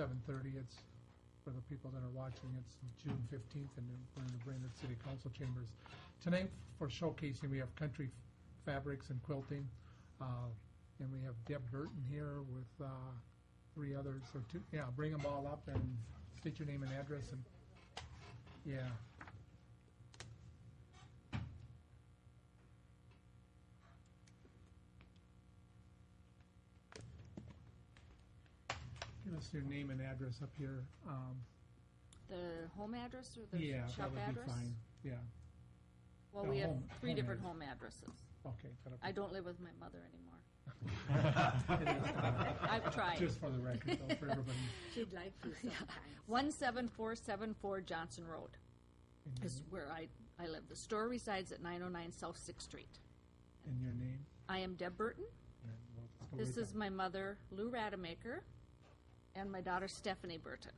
7:30. It's, for the people that are watching, it's June 15th, and we're in the Brainerd City Council chambers. Tonight, for showcasing, we have country fabrics and quilting, and we have Deb Burton here with 3 others, or 2. Yeah, bring them all up and state your name and address, and yeah. Give us your name and address up here. The home address or the Yeah, that shop would address? be fine, yeah. Well, The we have home- 3 home different address. home addresses. Okay. that'll be- I don't live with my mother anymore. It is, I've tried. just for the record, though, for everybody. She'd like to sometimes. 17474 Johnson Road And is where I live. The store resides at 909 South 6th Street. And your name? I am Deb Burton. And we'll just go This right is my mother, Lou Rademacher, and my daughter, Stephanie Burton.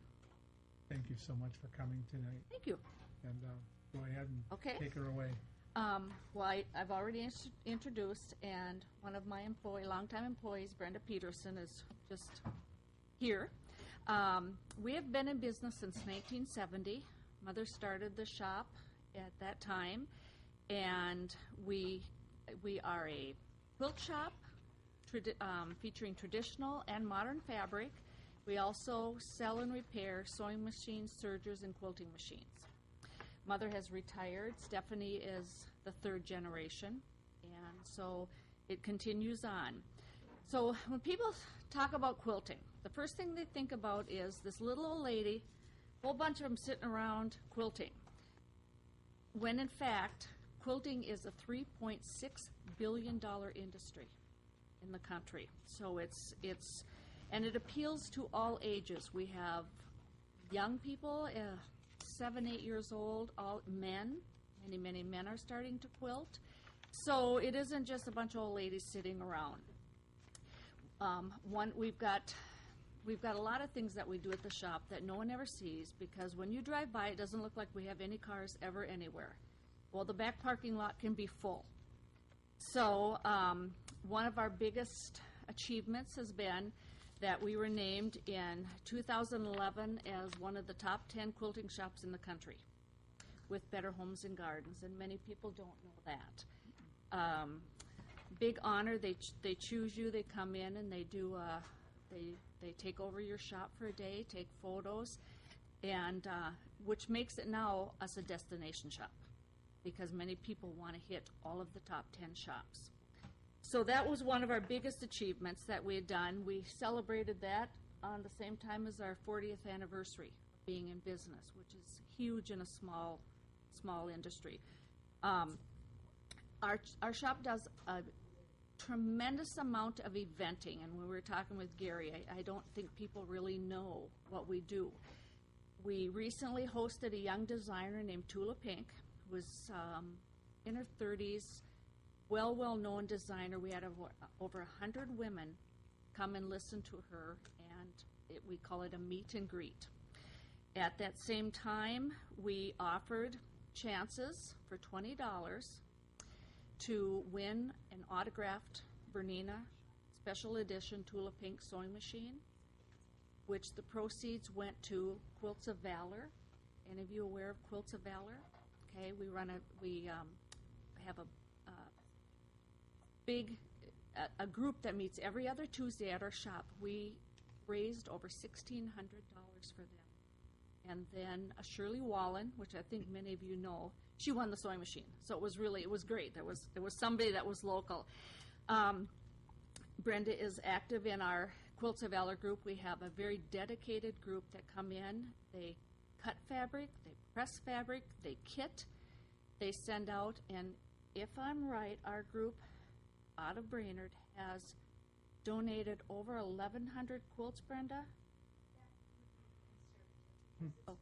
Thank you so much for coming tonight, Thank you. and go ahead and Okay. take her away. Well, I've already introduced, and one of my longtime employees, Brenda Peterson, is just here. We have been in business since 1970. Mother started the shop at that time, and we are a quilt shop featuring traditional and modern fabric. We also sell and repair sewing machines, sergers, and quilting machines. Mother has retired. Stephanie is the 3rd generation, and so it continues on. So when people talk about quilting, the first thing they think about is this little old lady, whole bunch of them sitting around quilting, when in fact, quilting is a $3.6 billion industry in the country. So and it appeals to all ages. We have young people, 7, 8 years old, all men. Many men are starting to quilt. So it isn't just a bunch of old ladies sitting around. We've got a lot of things that we do at the shop that no one ever sees, because when you drive by, it doesn't look like we have any cars ever anywhere. Well, the back parking lot can be full. So one of our biggest achievements has been that we were named in 2011 as one of the top 10 quilting shops in the country with Better Homes and Gardens, and many people don't know that. Big honor. They choose you. They come in and they do. They take over your shop for a day, take photos, and which makes it now us a destination shop, because many people want to hit all of the top 10 shops. So that was one of our biggest achievements that we had done. We celebrated that on the same time as our 40th anniversary of being in business, which is huge in a small industry. Our shop does a tremendous amount of eventing, and when we were talking with Gary, I don't think people really know what we do. We recently hosted a young designer named Tula Pink, who was in her 30s, well-known designer. We had over 100 women come and listen to her, and we call it a meet and greet. At that same time, we offered chances for $20 to win an autographed Bernina special edition Tula Pink sewing machine, which the proceeds went to Quilts of Valor. Any of you aware of Quilts of Valor? Okay, we have a group that meets every other Tuesday at our shop. We raised over $1,600 for them. And then Shirley Wallen, which I think many of you know, she won the sewing machine. So it was great. There was somebody that was local. Brenda is active in our Quilts of Valor group. We have a very dedicated group that come in. They cut fabric, they press fabric, they kit, they send out, and if I'm right, our group out of Brainerd has donated over 1,100 quilts, Brenda? Okay.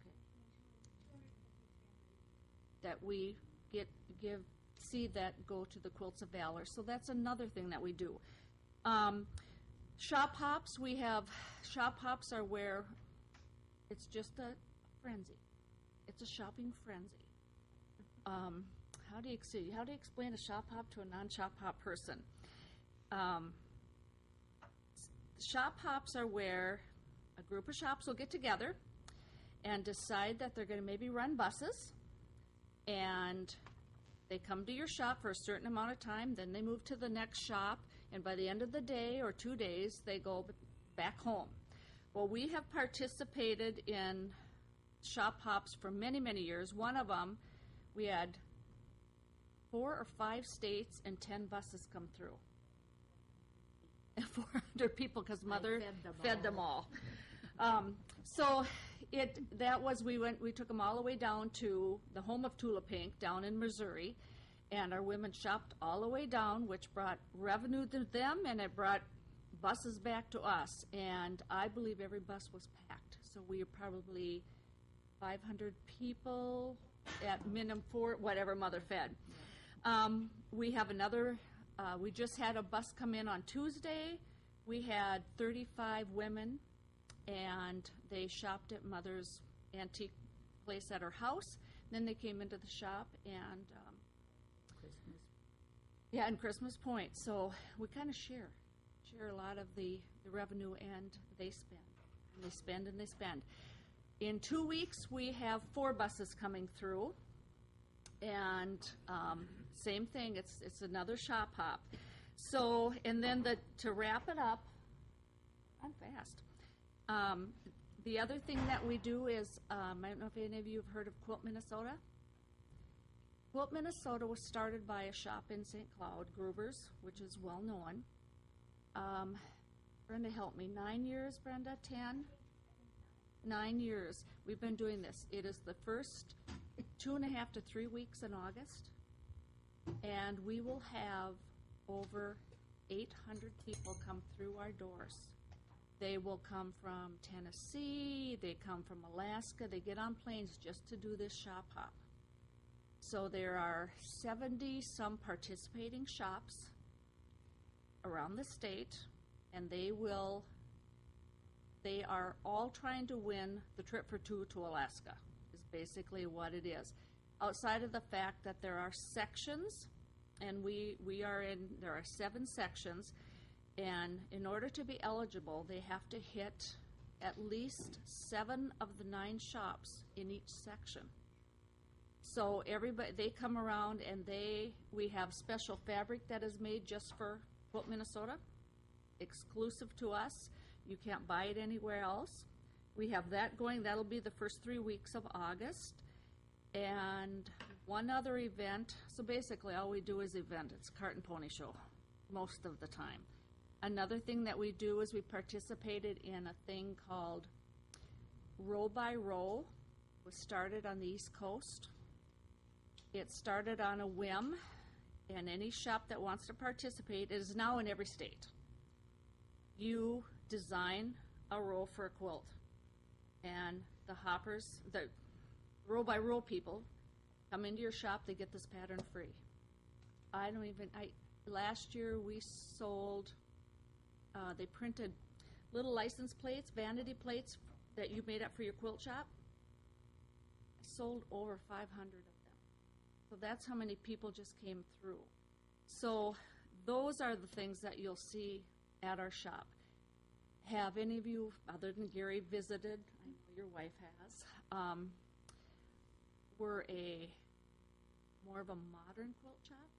That we see that go to the Quilts of Valor. So that's another thing that we do. Shop hops, shop hops are where it's just a frenzy. It's a shopping frenzy. How do you explain a shop hop to a non-shop hop person? Shop hops are where a group of shops will get together and decide that they're going to maybe run buses, and they come to your shop for a certain amount of time, then they move to the next shop, and by the end of the day or 2 days, they go back home. Well, we have participated in shop hops for many, many years. One of them, we had 4 or 5 states and 10 buses come through. 400 people, because Mother fed them all. So we took them all the way down to the home of Tula Pink down in Missouri, and our women shopped all the way down, which brought revenue to them, and it brought buses back to us. And I believe every bus was packed. So we are probably 500 people at minimum for whatever Mother fed. We have another, we just had a bus come in on Tuesday. We had 35 women, and they shopped at Mother's antique place at her house. Then they came into the shop and Christmas Point. So we kind of share a lot of the revenue, and they spend. And they spend and they spend. In 2 weeks, we have 4 buses coming through, and same thing, it's another shop hop. So, and then to wrap it up, I'm fast. The other thing that we do is, I don't know if any of you have heard of Quilt Minnesota. Quilt Minnesota was started by a shop in St. Cloud, Gruber's, which is well known. Brenda, help me. 9 years, Brenda? 10? 9 years. We've been doing this. It is the first 2.5 to 3 weeks in August, and we will have over 800 people come through our doors. They will come from Tennessee, they come from Alaska, they get on planes just to do this shop hop. So there are 70 some participating shops around the state, and they are all trying to win the trip for 2 to Alaska, is basically what it is. Outside of the fact that there are sections, and there are 7 sections, and in order to be eligible, they have to hit at least 7 of the 9 shops in each section. So everybody, they come around, and we have special fabric that is made just for Quilt Minnesota, exclusive to us. You can't buy it anywhere else. We have that going. That'll be the first 3 weeks of August. And one other event, so basically all we do is event. It's a cart and pony show most of the time. Another thing that we do is we participated in a thing called Row by Row. It was started on the East Coast. It started on a whim, and any shop that wants to participate, it is now in every state. You design a row for a quilt, and the hoppers, the row by row people come into your shop, they get this pattern free. Last year we sold, they printed little license plates, vanity plates that you made up for your quilt shop. I sold over 500 of them. So that's how many people just came through. So those are the things that you'll see at our shop. Have any of you, other than Gary, visited? I know your wife has. We're more of a modern quilt shop,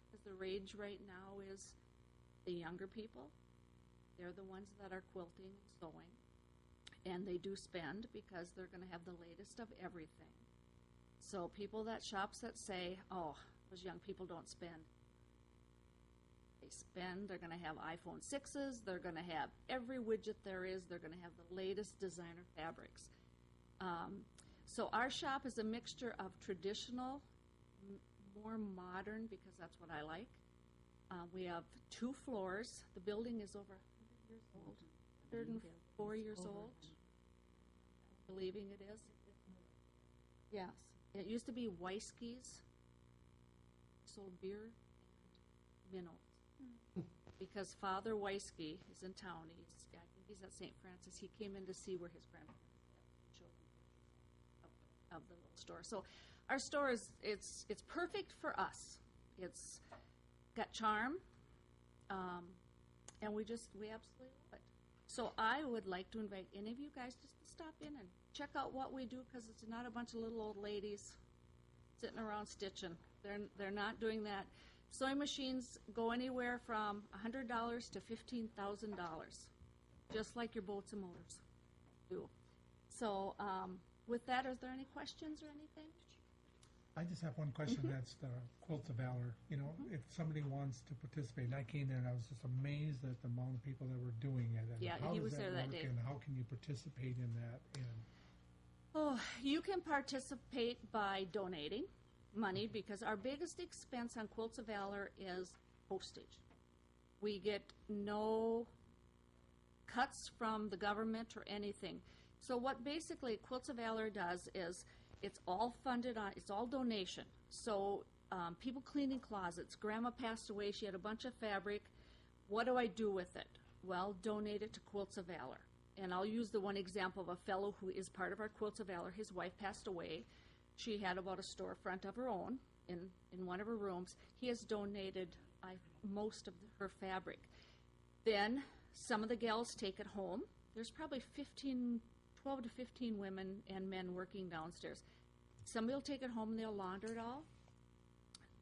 because the rage right now is the younger people. They're the ones that are quilting and sewing, and they do spend because they're going to have the latest of everything. So people that shops that say, oh, those young people don't spend. They spend. They're going to have iPhone 6s. They're going to have every widget there is. They're going to have the latest designer fabrics. So our shop is a mixture of traditional, more modern, because that's what I like. We have 2 floors. The building is over 100 years old, 104 years old. Believing it is. Yes. It used to be Weisky's, sold beer and minnows. Because Father Weisky is in town. I think he's at St. Francis. He came in to see where his grandparents lived, of the little store. So our store it's perfect for us. It's got charm, and we absolutely love it. So I would like to invite any of you guys just to stop in and check out what we do, because it's not a bunch of little old ladies sitting around stitching. They're not doing that. Sewing machines go anywhere from $100 to $15,000, just like your boats and motors do. So with that, are there any questions or anything? I just have one question. That's the Quilts of Valor. You know, if somebody wants to participate, and I came there and I was just amazed at the amount of people that were doing it. And Yeah, how he does was there that work, day. and how can you participate in that? And Oh, you can participate by donating money, because our biggest expense on Quilts of Valor is postage. We get no cuts from the government or anything. So what basically Quilts of Valor does is it's all funded on, it's all donation. So people cleaning closets, grandma passed away, she had a bunch of fabric. What do I do with it? Well, donate it to Quilts of Valor. And I'll use the one example of a fellow who is part of our Quilts of Valor. His wife passed away. She had about a storefront of her own in one of her rooms. He has donated most of her fabric. Then some of the gals take it home. There's probably 12 to 15 women and men working downstairs. Somebody will take it home and they'll launder it all.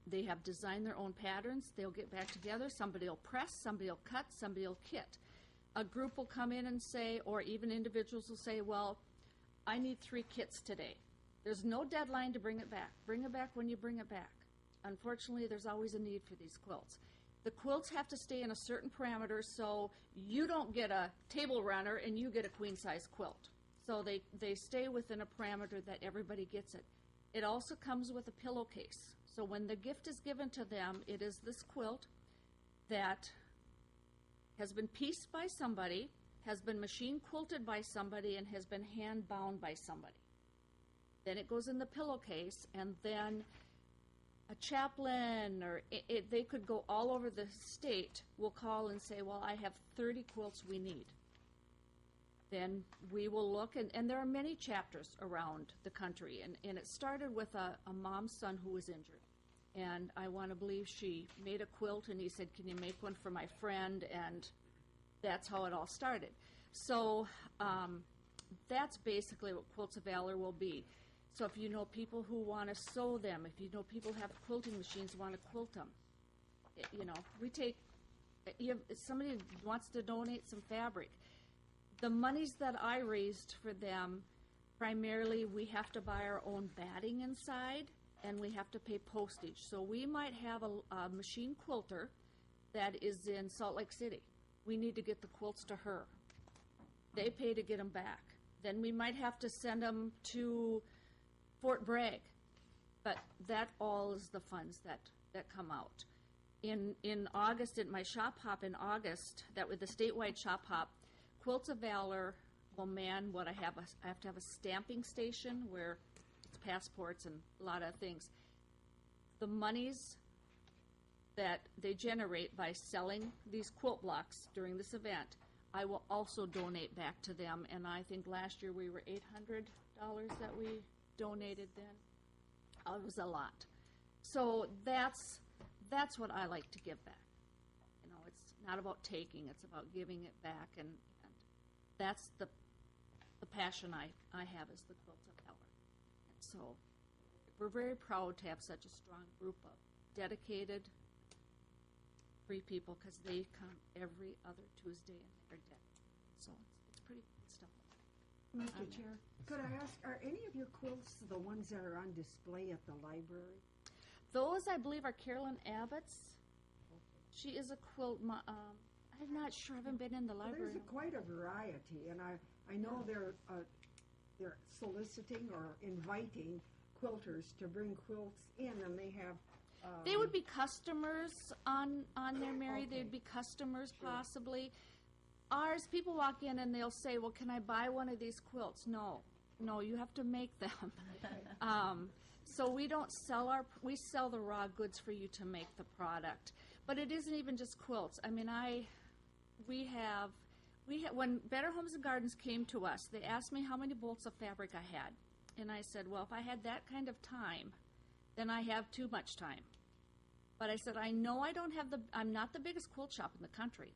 They have designed their own patterns. They'll get back together. Somebody will press, somebody will cut, somebody will kit. A group will come in and say, or even individuals will say, well, I need 3 kits today. There's no deadline to bring it back. Bring it back when you bring it back. Unfortunately, there's always a need for these quilts. The quilts have to stay in a certain parameter, so you don't get a table runner and you get a queen-size quilt. So they stay within a parameter that everybody gets it. It also comes with a pillowcase. So when the gift is given to them, it is this quilt that has been pieced by somebody, has been machine quilted by somebody, and has been hand bound by somebody. Then it goes in the pillowcase, and then a chaplain, or they could go all over the state, will call and say, well, I have 30 quilts we need. Then we will look, and there are many chapters around the country, and it started with a mom's son who was injured. And I want to believe she made a quilt, and he said, can you make one for my friend? And that's how it all started. So that's basically what Quilts of Valor will be. So if you know people who want to sew them, if you know people who have quilting machines want to quilt them, you know, we take, if somebody wants to donate some fabric, the monies that I raised for them, primarily we have to buy our own batting inside, and we have to pay postage. So we might have a machine quilter that is in Salt Lake City. We need to get the quilts to her. They pay to get them back. Then we might have to send them to Fort Bragg. But that all is the funds that come out. In August, at my shop hop in August, that with the statewide shop hop, Quilts of Valor will man what I have to have a stamping station where it's passports and a lot of things. The monies that they generate by selling these quilt blocks during this event, I will also donate back to them. And I think last year we were $800 that we donated then. It was a lot. So that's what I like to give back. You know, it's not about taking, it's about giving it back, and that's the passion I have is the Quilts of Valor. And so we're very proud to have such a strong group of dedicated free people, because they come every other Tuesday and they're dedicated. So it's pretty cool stuff. Mr. Chair, could I ask, are any of your quilts the ones that are on display at the library? Those, I believe, are Carolyn Abbott's. She is a quilt. I'm not sure. I haven't been in the Well, library. there's quite a variety, and I know they're soliciting or inviting quilters to bring quilts in, and they have. They would be customers on there, Mary. Okay. They'd be customers Sure. possibly. Ours, people walk in and they'll say, well, can I buy one of these quilts? No, you have to make them. So we don't sell we sell the raw goods for you to make the product. But it isn't even just quilts. I mean, we have, when Better Homes and Gardens came to us, they asked me how many bolts of fabric I had. And I said, well, if I had that kind of time, then I have too much time. But I said, I know I'm not the biggest quilt shop in the country.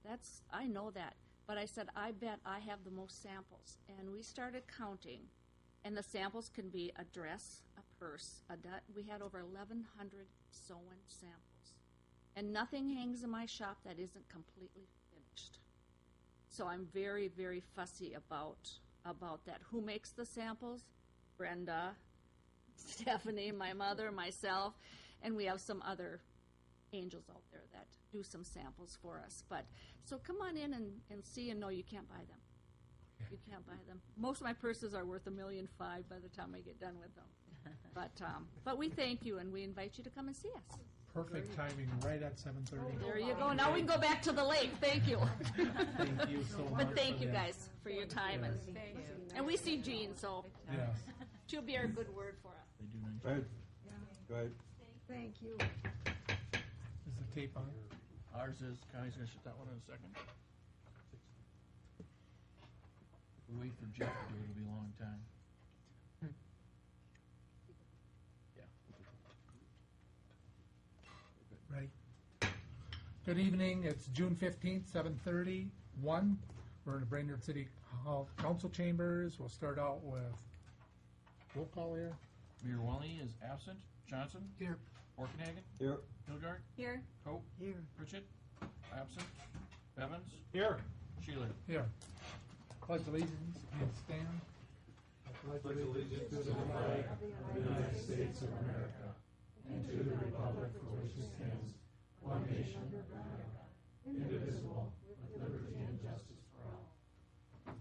I know that. But I said, I bet I have the most samples. And we started counting, and the samples can be a dress, a purse, we had over 1,100 sewn samples. And nothing hangs in my shop that isn't completely finished. So I'm very, very fussy about that. Who makes the samples? Brenda, Stephanie, my mother, myself, and we have some other angels out there that do some samples for us. But so come on in and see and know you can't buy them. You can't buy them. Most of my purses are worth $1.5 million by the time I get done with them. But we thank you and we invite you to come and see us. Perfect timing, right at 7:30. There you go. Now we can go back to the lake. Thank you. Thank you so much. But thank for you that. guys for your time and we see Jean, so Yes. she'll be our good word for us. They do nice. Go ahead. Go ahead. Thank you. Is the tape on? Ours is, Connie's gonna shut that one in a second. If we wait for Jeff to do it, it'll be a long time. Yeah. Right. Good evening, it's June 15th, 7:31. We're in the Brainerd City Hall Council Chambers. We'll start out with roll call here. Mayor Wally is absent. Johnson? Here. Orkenhagen? Here. Hilgard? Here. Cope? Here. Pritchett? Absent. Bevins? Here. Sheeler? Here. Pledge allegiance and stand. I pledge allegiance to the flag of the United States of America and to the republic for which it stands, one nation, under God, indivisible, with liberty and justice for all.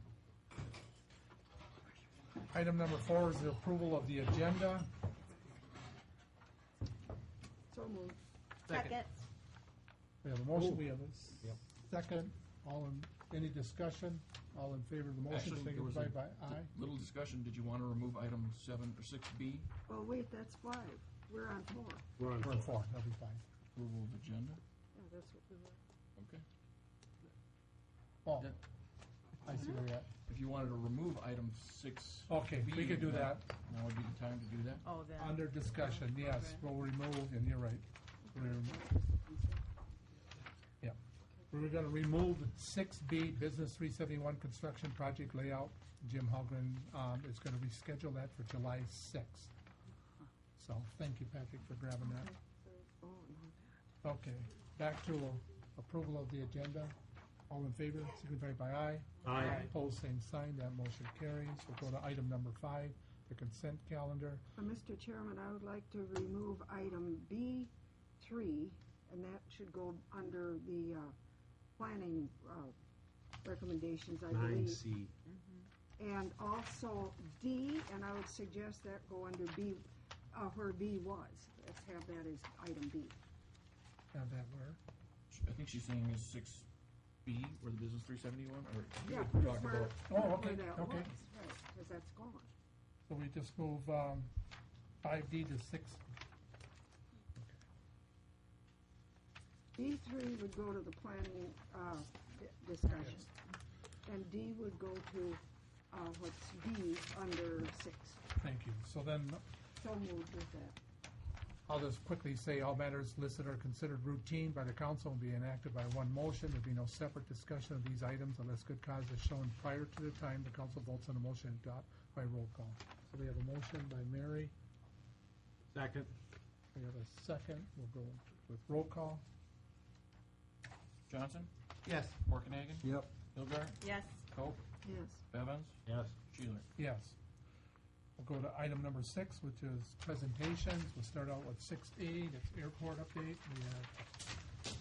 Item number 4 is the approval of the agenda. So moved. Second. We have a motion, we have a second. Any discussion? All in favor of the motion, Actually, there was signify a by aye. little discussion. Did you want to remove item 7 or 6B? Oh, wait, that's 5. We're on 4. We're on We're in 4, that'll be fine. Approval of agenda? Yeah, that's what we were. Okay. Oh, Yeah. I see where you're at. If you wanted to remove item 6. Okay, we could do that. Now would be the time to do that. Oh, then. Under discussion, yes, we'll remove, and you're right. Yeah. We're gonna remove 6B, Business 371 Construction Project Layout. Jim Hogren is gonna reschedule that for July 6th. So, thank you, Patrick, for grabbing that. Oh, no. Okay, back to approval of the agenda. All in favor, signify by aye. Aye. Opposed, same sign, that motion carries. We'll go to item number 5, the consent calendar. Mr. Chairman, I would like to remove item B3, and that should go under the planning recommendations, I believe. 9C. And also D, and I would suggest that go under B, where B was. Let's have that as item B. Have that where? I think she's saying is 6B, or the business 371, or Yeah, we're talking where, about. Oh, okay, where that was, okay. right, because that's gone. So we just move 5D to 6. B3 would go to the planning discussion. And D would go to what's D under 6. Thank you. So then, So moved with that. I'll just quickly say all matters listed are considered routine by the council and be enacted by one motion. There'll be no separate discussion of these items unless good cause is shown prior to the time the council votes on a motion and adopt by roll call. So we have a motion by Mary. Second. We have a second. We'll go with roll call. Johnson? Yes. Orkenhagen? Yep. Hilgard? Yes. Cope? Yes. Bevins? Yes. Sheeler? Yes. We'll go to item number 6, which is presentations. We'll start out with 6A, that's airport update. We have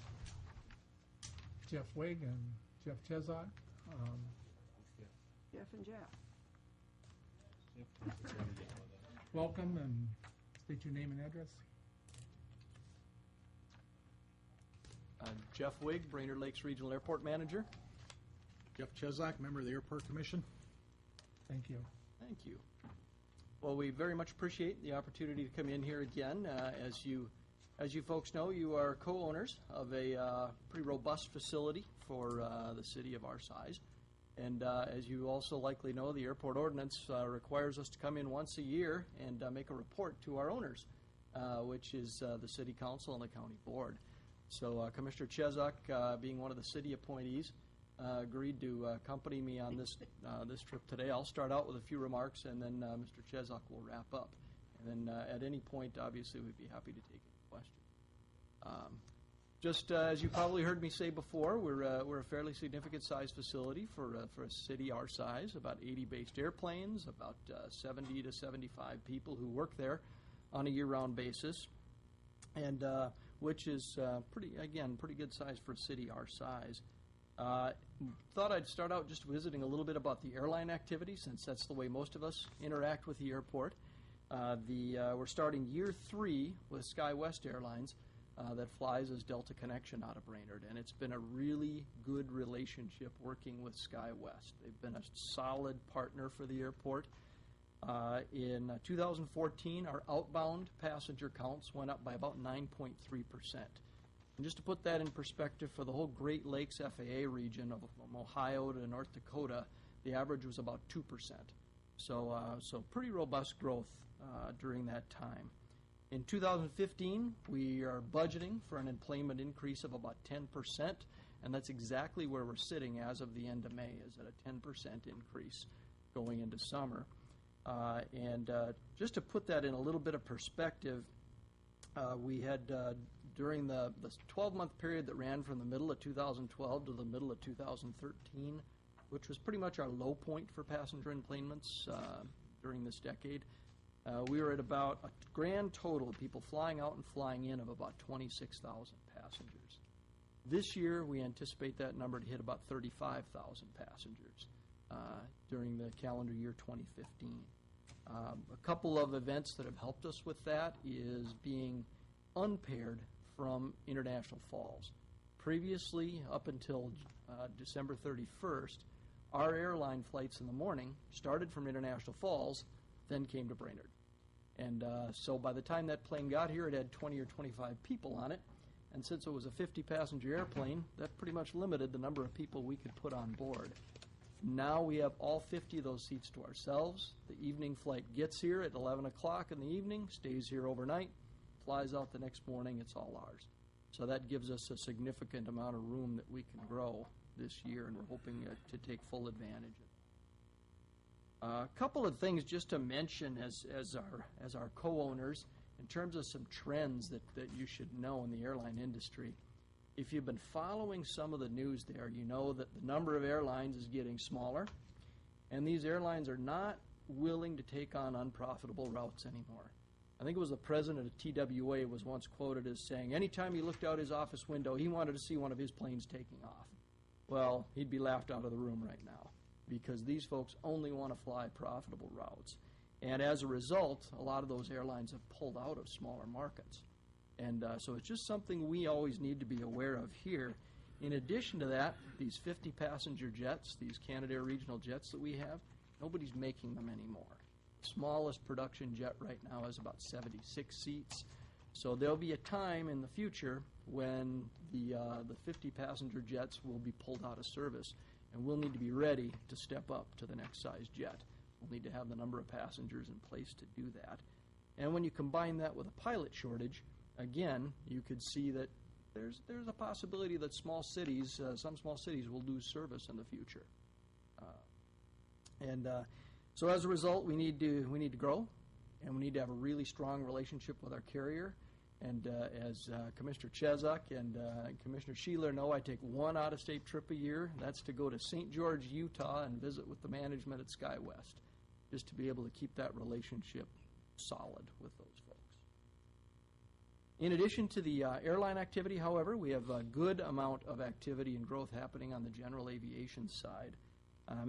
Jeff Wig and Jeff Chezak. Jeff and Jeff. Welcome, and state your name and address. Jeff Wig, Brainerd Lakes Regional Airport Manager. Jeff Chezak, member of the Airport Commission. Thank you. Thank you. Well, we very much appreciate the opportunity to come in here again. As you folks know, you are co-owners of a pretty robust facility for the city of our size. And as you also likely know, the airport ordinance requires us to come in once a year and make a report to our owners, which is the city council and the county board. So Commissioner Chezak, being one of the city appointees, agreed to accompany me on this this trip today. I'll start out with a few remarks, and then Mr. Chesak will wrap up. And then at any point, obviously, we'd be happy to take any questions. Just as you probably heard me say before, we're a fairly significant size facility for a city our size. About 80 based airplanes, about 70 to 75 people who work there on a year-round basis, and which is pretty good size for a city our size. Thought I'd start out just visiting a little bit about the airline activity, since that's the way most of us interact with the airport. We're starting year 3 with SkyWest Airlines. That flies as Delta Connection out of Brainerd, and it's been a really good relationship working with SkyWest. They've been a solid partner for the airport. In 2014, our outbound passenger counts went up by about 9.3%. And just to put that in perspective, for the whole Great Lakes FAA region of from Ohio to North Dakota, the average was about 2%. So pretty robust growth during that time. In 2015, we are budgeting for an employment increase of about 10%, and that's exactly where we're sitting as of the end of May, is at a 10% increase going into summer. And just to put that in a little bit of perspective, we had, during the 12-month period that ran from the middle of 2012 to the middle of 2013, which was pretty much our low point for passenger employments during this decade, we were at about a grand total of people flying out and flying in of about 26,000 passengers. This year, we anticipate that number to hit about 35,000 passengers during the calendar year 2015. A couple of events that have helped us with that is being unpaired from International Falls. Previously, up until December 31st, our airline flights in the morning started from International Falls, then came to Brainerd. And so by the time that plane got here, it had 20 or 25 people on it. And since it was a 50-passenger airplane, that pretty much limited the number of people we could put on board. Now we have all 50 of those seats to ourselves. The evening flight gets here at 11 o'clock in the evening, stays here overnight, flies out the next morning. It's all ours. So that gives us a significant amount of room that we can grow this year, and we're hoping to take full advantage of it. A couple of things just to mention as our co-owners in terms of some trends that you should know in the airline industry. If you've been following some of the news there, you know that the number of airlines is getting smaller, and these airlines are not willing to take on unprofitable routes anymore. I think it was the president of TWA was once quoted as saying, anytime he looked out his office window, he wanted to see one of his planes taking off. Well, he'd be laughed out of the room right now, because these folks only want to fly profitable routes. And as a result, a lot of those airlines have pulled out of smaller markets. And so it's just something we always need to be aware of here. In addition to that, these 50-passenger jets, these Canadair regional jets that we have, nobody's making them anymore. The smallest production jet right now is about 76 seats. So there'll be a time in the future when the 50-passenger jets will be pulled out of service, and we'll need to be ready to step up to the next size jet. We'll need to have the number of passengers in place to do that. And when you combine that with a pilot shortage, again, you could see that there's a possibility that some small cities will lose service in the future. So as a result, we need to grow, and we need to have a really strong relationship with our carrier. And as Commissioner Chesak and Commissioner Sheeler know, I take one out-of-state trip a year. That's to go to St. George, Utah, and visit with the management at SkyWest, just to be able to keep that relationship solid with those folks. In addition to the airline activity, however, we have a good amount of activity and growth happening on the general aviation side.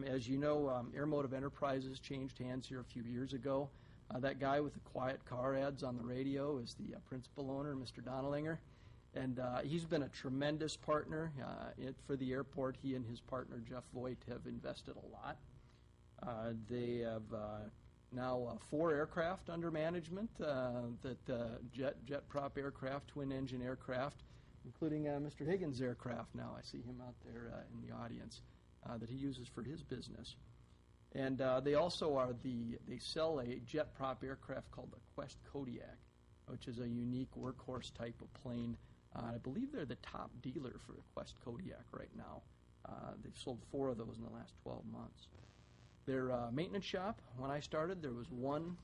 As you know, Airmotive Enterprises changed hands here a few years ago. That guy with the quiet car ads on the radio is the principal owner, Mr. Donnellinger, and he's been a tremendous partner for the airport. He and his partner, Jeff Voigt, have invested a lot. They have now 4 aircraft under management, jet prop aircraft, twin-engine aircraft, including Mr. Higgins' aircraft now. I see him out there in the audience that he uses for his business. And they also they sell a jet prop aircraft called the Quest Kodiak, which is a unique workhorse type of plane. I believe they're the top dealer for the Quest Kodiak right now. They've sold 4 of those in the last 12 months. Their maintenance shop, when I started, there was 1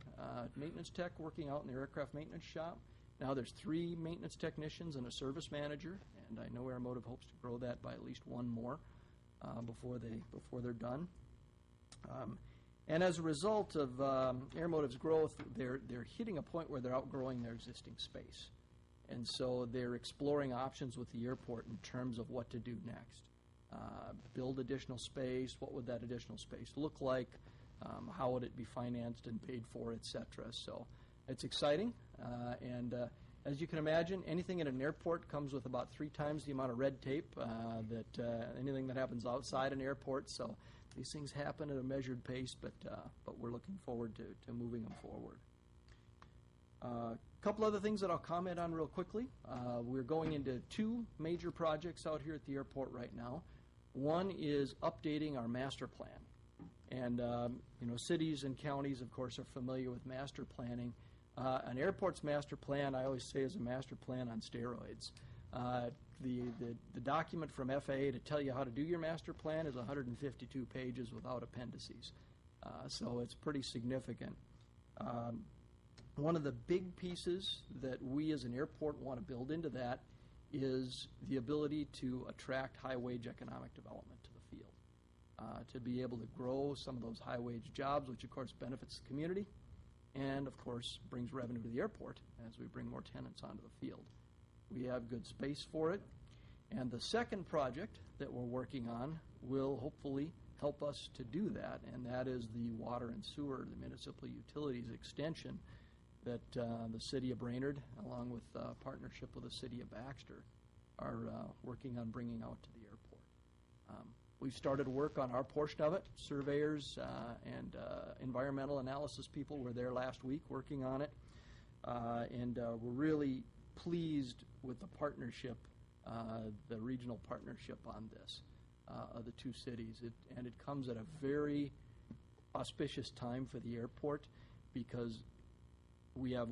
maintenance tech working out in the aircraft maintenance shop. Now there's 3 maintenance technicians and a service manager, and I know Airmotive hopes to grow that by at least 1 more before they're done. And as a result of Airmotive's growth, they're hitting a point where they're outgrowing their existing space. And so they're exploring options with the airport in terms of what to do next. Build additional space, what would that additional space look like, how would it be financed and paid for, et cetera. So it's exciting, and as you can imagine, anything at an airport comes with about 3 times the amount of red tape that anything that happens outside an airport. So these things happen at a measured pace, but we're looking forward to moving them forward. A couple other things that I'll comment on real quickly. We're going into 2 major projects out here at the airport right now. One is updating our master plan. And, cities and counties, of course, are familiar with master planning. An airport's master plan, I always say, is a master plan on steroids. The document from FAA to tell you how to do your master plan is 152 pages without appendices. So it's pretty significant. One of the big pieces that we as an airport want to build into that is the ability to attract high-wage economic development to the field, to be able to grow some of those high-wage jobs, which, of course, benefits the community and, of course, brings revenue to the airport as we bring more tenants onto the field. We have good space for it. And the second project that we're working on will hopefully help us to do that, and that is the water and sewer, the municipal utilities extension that the city of Brainerd, along with partnership with the city of Baxter, are working on bringing out to the airport. We've started work on our portion of it. Surveyors and environmental analysis people were there last week working on it, and we're really pleased with the partnership, the regional partnership on this of the 2 cities. And it comes at a very auspicious time for the airport because we have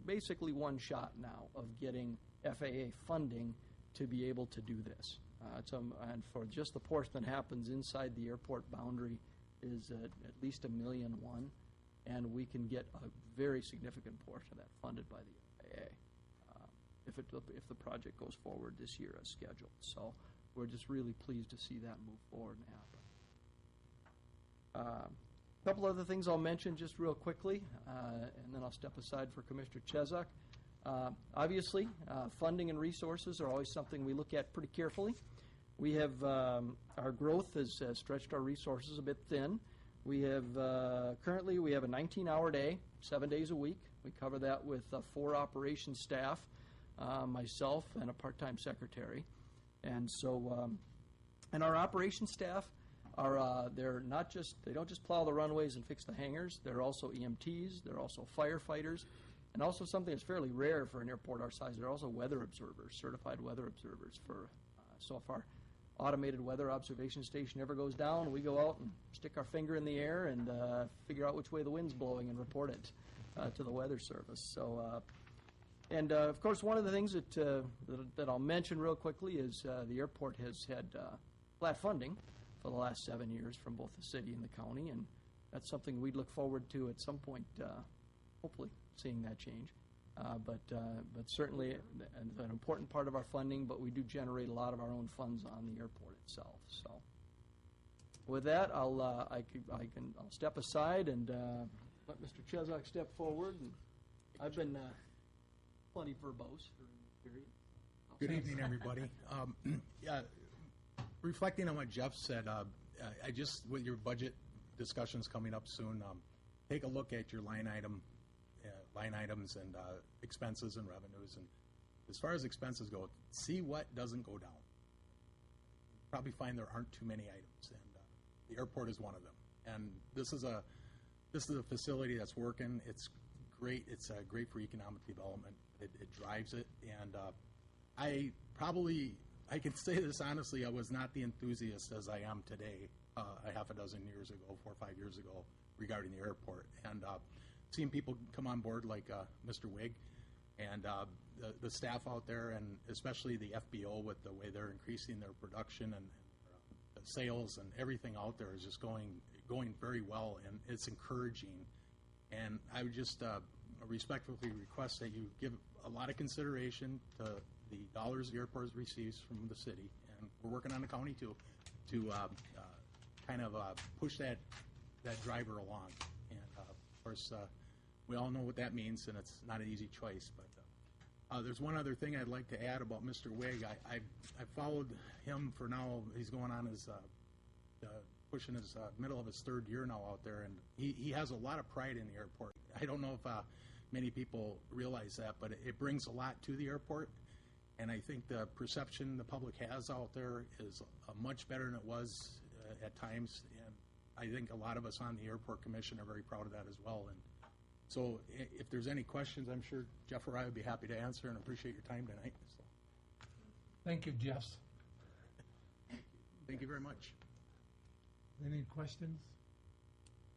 basically one shot now of getting FAA funding to be able to do this. And for just the portion that happens inside the airport boundary is at least $1.1 million, and we can get a very significant portion of that funded by the FAA if the project goes forward this year as scheduled. So we're just really pleased to see that move forward and happen. A couple other things I'll mention just real quickly, and then I'll step aside for Commissioner Chesak. Obviously, funding and resources are always something we look at pretty carefully. We have our growth has stretched our resources a bit thin. We have currently we have a 19-hour day, 7 days a week. We cover that with 4 operations staff, myself, and a part-time secretary. And so, and our operations staff are they don't just plow the runways and fix the hangars. They're also EMTs. They're also firefighters, and also something that's fairly rare for an airport our size. They're also weather observers, certified weather observers. So if our automated weather observation station ever goes down, we go out and stick our finger in the air and figure out which way the wind's blowing and report it to the weather service. So. And, of course, one of the things that I'll mention real quickly is the airport has had flat funding for the last 7 years from both the city and the county, and that's something we'd look forward to at some point, hopefully, seeing that change. But certainly an important part of our funding, but we do generate a lot of our own funds on the airport itself. So with that, I'll step aside and let Mr. Chesak step forward. And I've been plenty verbose during the period. Good evening, everybody. Reflecting on what Jeff said, I just, with your budget discussions coming up soon, take a look at your line items and expenses and revenues. And as far as expenses go, see what doesn't go down. You probably find there aren't too many items, and the airport is one of them. And this is a facility that's working. It's great. It's great for economic development. It drives it, and I can say this honestly, I was not the enthusiast as I am today a half a dozen years ago, 4 or 5 years ago, regarding the airport. And seeing people come on board like Mr. Wigg and the staff out there, and especially the FBO with the way they're increasing their production and sales and everything out there is just going very well, and it's encouraging. And I would just respectfully request that you give a lot of consideration to the dollars the airport receives from the city, and we're working on the county too, to kind of push that driver along. And of course, we all know what that means, and it's not an easy choice. But there's one other thing I'd like to add about Mr. Wig. I followed him for now. He's going on his pushing his middle of his third year now out there, and he has a lot of pride in the airport. I don't know if many people realize that, but it brings a lot to the airport, and I think the perception the public has out there is much better than it was at times, and I think a lot of us on the airport commission are very proud of that as well. And so if there's any questions, I'm sure Jeff or I would be happy to answer, and appreciate your time tonight. So. Thank you, Jeff. Thank you very much. Any questions?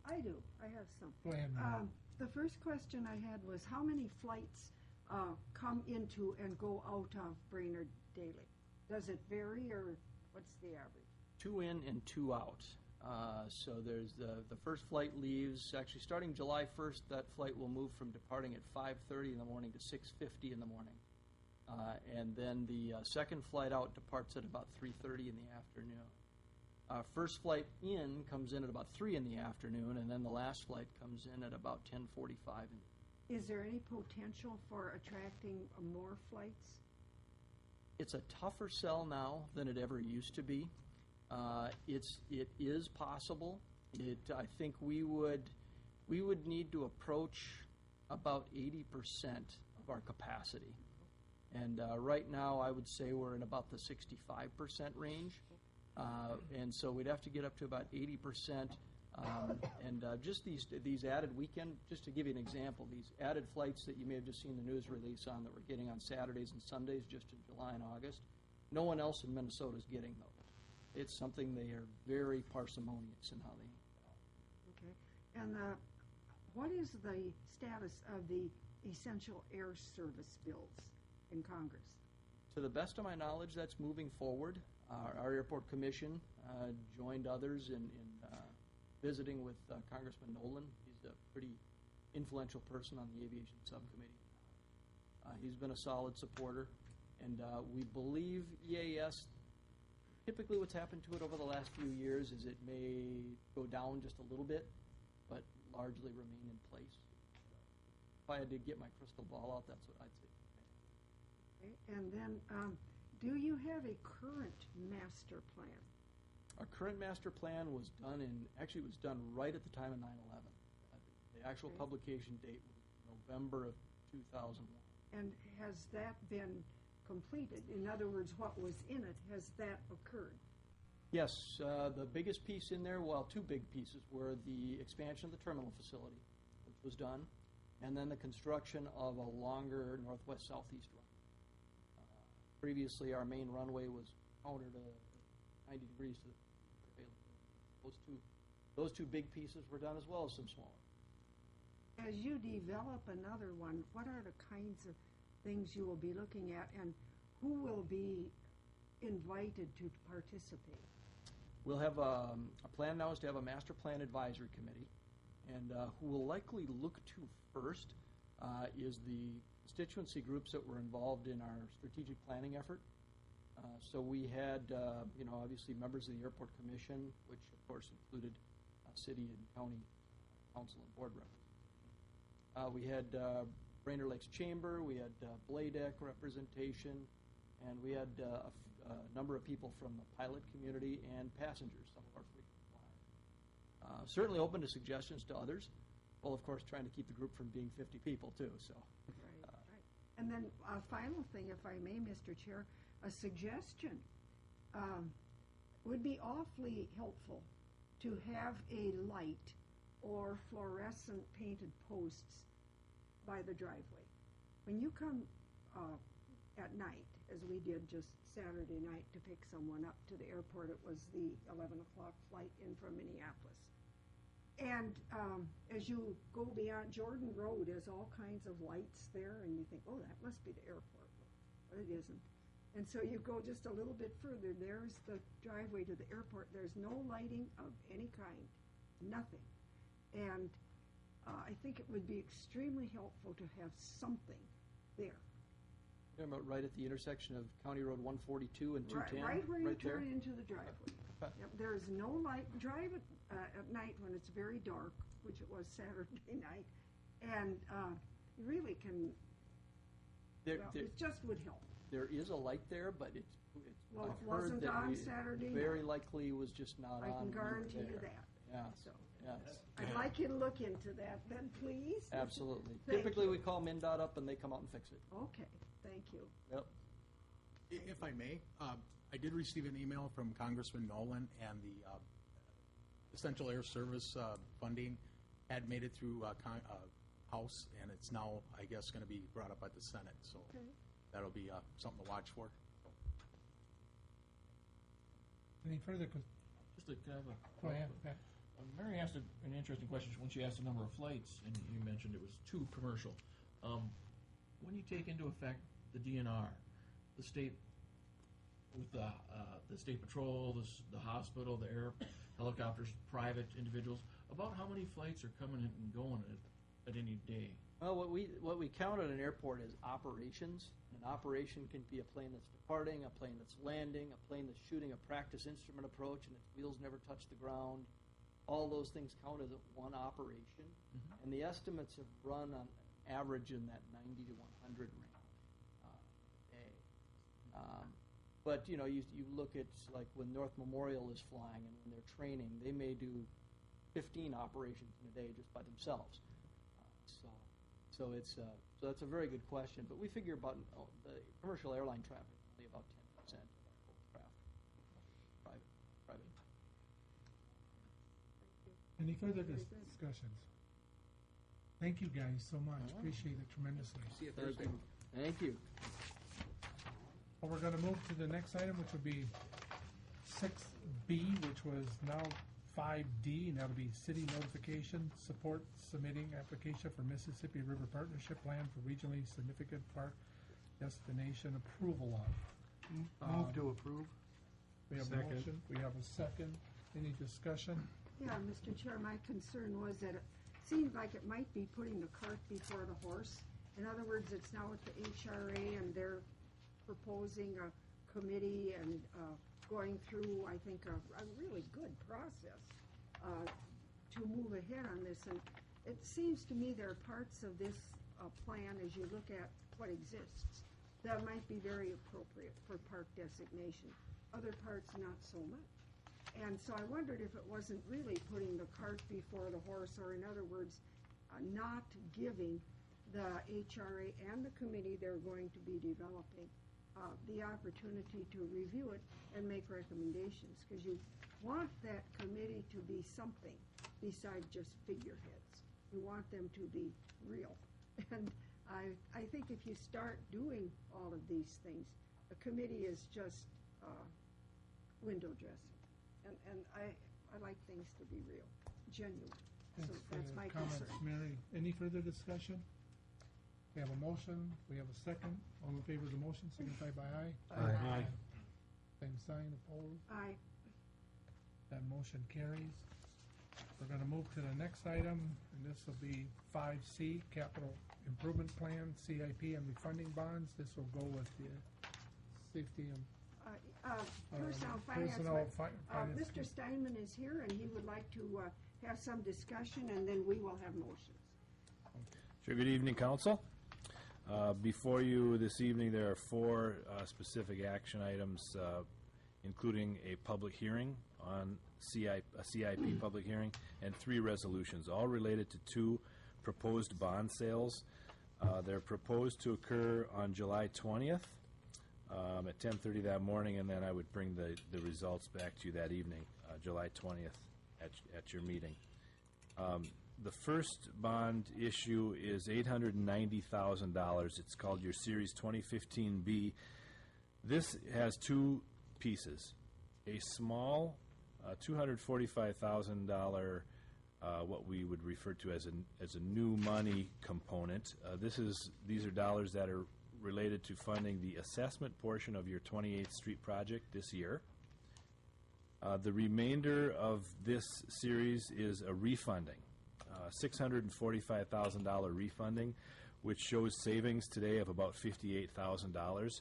I do. I have some. Go ahead, Mary. The first question I had was how many flights come into and go out of Brainerd daily? Does it vary, or what's the average? 2 in and 2 out. So there's the first flight leaves, actually starting July 1st, that flight will move from departing at 5:30 in the morning to 6:50 in the morning. And then the second flight out departs at about 3:30 in the afternoon. First flight in comes in at about 3 in the afternoon, and then the last flight comes in at about 10:45. Is there any potential for attracting more flights? It's a tougher sell now than it ever used to be. It is possible. I think we would need to approach about 80% of our capacity, and right now I would say we're in about the 65% range. And so we'd have to get up to about 80%. And just these added weekend, just to give you an example, these added flights that you may have just seen the news release on that we're getting on Saturdays and Sundays just in July and August, no one else in Minnesota is getting those. It's something they are very parsimonious in how they. Okay. And what is the status of the essential air service bills in Congress? To the best of my knowledge, that's moving forward. Our airport commission joined others in visiting with Congressman Nolan. He's a pretty influential person on the aviation subcommittee. He's been a solid supporter, and we believe EAS, typically what's happened to it over the last few years is it may go down just a little bit, but largely remain in place. If I had to get my crystal ball out, that's what I'd say. Okay. And then do you have a current master plan? Our current master plan was done it was done right at the time of 9/11. The actual Okay. publication date was November of 2001. And has that been completed? In other words, what was in it, has that occurred? Yes, the biggest piece in there, well, 2 big pieces, were the expansion of the terminal facility, which was done, and then the construction of a longer northwest-southeast run. Previously, our main runway was counter to 90 degrees to the prevailing. Those two big pieces were done, as well as some smaller. As you develop another one, what are the kinds of things you will be looking at, and who will be invited to participate? We'll have a plan now is to have a master plan advisory committee, and who we'll likely look to first is the constituency groups that were involved in our strategic planning effort. So we had, obviously members of the Airport Commission, which of course included city and county council and board representatives. We had Brainerd Lakes Chamber, we had BLADEC representation, and we had a number of people from the pilot community and passengers, some of our frequent flyers. Certainly open to suggestions to others. Well, of course, trying to keep the group from being 50 people, too. So. Right. And then a final thing, if I may, Mr. Chair, a suggestion would be awfully helpful to have a light or fluorescent painted posts by the driveway. When you come at night, as we did just Saturday night to pick someone up to the airport, it was the 11 o'clock flight in from Minneapolis. And as you go beyond Jordan Road, there's all kinds of lights there, and you think, oh, that must be the airport. But it isn't. And so you go just a little bit further, there's the driveway to the airport. There's no lighting of any kind, nothing. And I think it would be extremely helpful to have something there. You're talking about right at the intersection of County Road 142 and 210? Right where you there? turn into the driveway. Okay. Yep, there is no light. Drive it at night when it's very dark, which it was Saturday night, and you really can, it just would help. There is a light there, but it's Well, I've it heard wasn't that on it Saturday very night. likely was just not I on. can guarantee you there. that. Yes, So, yes, I'd like you to look into that then, please. absolutely. Thank Typically, you. we call MnDOT up and they come out and fix it. Okay, thank you. Yep. If I may, I did receive an email from Congressman Nolan, and the Essential Air Service funding had made it through House, and it's now, I guess, going to be brought up at the Senate, so Okay. that'll be something to watch for. Any further, Just a kind of a. go ahead, Pat. Mary asked an interesting question when she asked the number of flights, and you mentioned it was 2 commercial. When you take into effect the DNR, the state, with the state patrol, the hospital, the air helicopters, private individuals, about how many flights are coming in and going at any day? Well, what we count at an airport is operations. An operation can be a plane that's departing, a plane that's landing, a plane that's shooting a practice instrument approach and its wheels never touch the ground. All those things count as one operation. Mm-hmm. And the estimates have run on average in that 90 to 100 range a day. But, you look at, like, when North Memorial is flying and when they're training, they may do 15 operations in a day just by themselves. So that's a very good question. But we figure about the commercial airline traffic only about 10% of our whole traffic, private. Any further discussions? Thank you guys so much. Appreciate it tremendously. See you Thursday. Thank you. Well, we're going to move to the next item, which will be 6B, which was now 5D, and that'll be city notification, support submitting application for Mississippi River Partnership Plan for regionally significant park destination approval of. Move to approve. We have a Second. motion, we have a second. Any discussion? Yeah, Mr. Chair, my concern was that it seemed like it might be putting the cart before the horse. In other words, it's now at the HRA, and they're proposing a committee and going through, I think, a really good process to move ahead on this. And it seems to me there are parts of this plan, as you look at what exists, that might be very appropriate for park designation. Other parts, not so much. And so I wondered if it wasn't really putting the cart before the horse, or in other words, not giving the HRA and the committee they're going to be developing the opportunity to review it and make recommendations, because you want that committee to be something besides just figureheads. You want them to be real. And I think if you start doing all of these things, a committee is just window dressing. And I like things to be real, genuine. So Thanks for that's the my comments, concern. Mary. Any further discussion? We have a motion, we have a second. All in favor of the motion, signify by aye. Aye. Same sign, opposed. Aye. That motion carries. We're going to move to the next item, and this will be 5C, Capital Improvement Plan, CIP, and refunding bonds. This will go with the safety and Personnel finance. personnel but, finance. Mr. Steinman is here, and he would like to have some discussion, and then we will have motions. Sure. Good evening, Council. Before you this evening, there are 4 specific action items, including a public hearing on a CIP public hearing, and 3 resolutions, all related to 2 proposed bond sales. They're proposed to occur on July 20th at 10:30 that morning, and then I would bring the results back to you that evening, July 20th, at your meeting. The first bond issue is $890,000. It's called your Series 2015B. This has 2 pieces. A small $245,000, what we would refer to as a new money component. These are dollars that are related to funding the assessment portion of your 28th Street project this year. The remainder of this series is a refunding, $645,000 refunding, which shows savings today of about $58,000.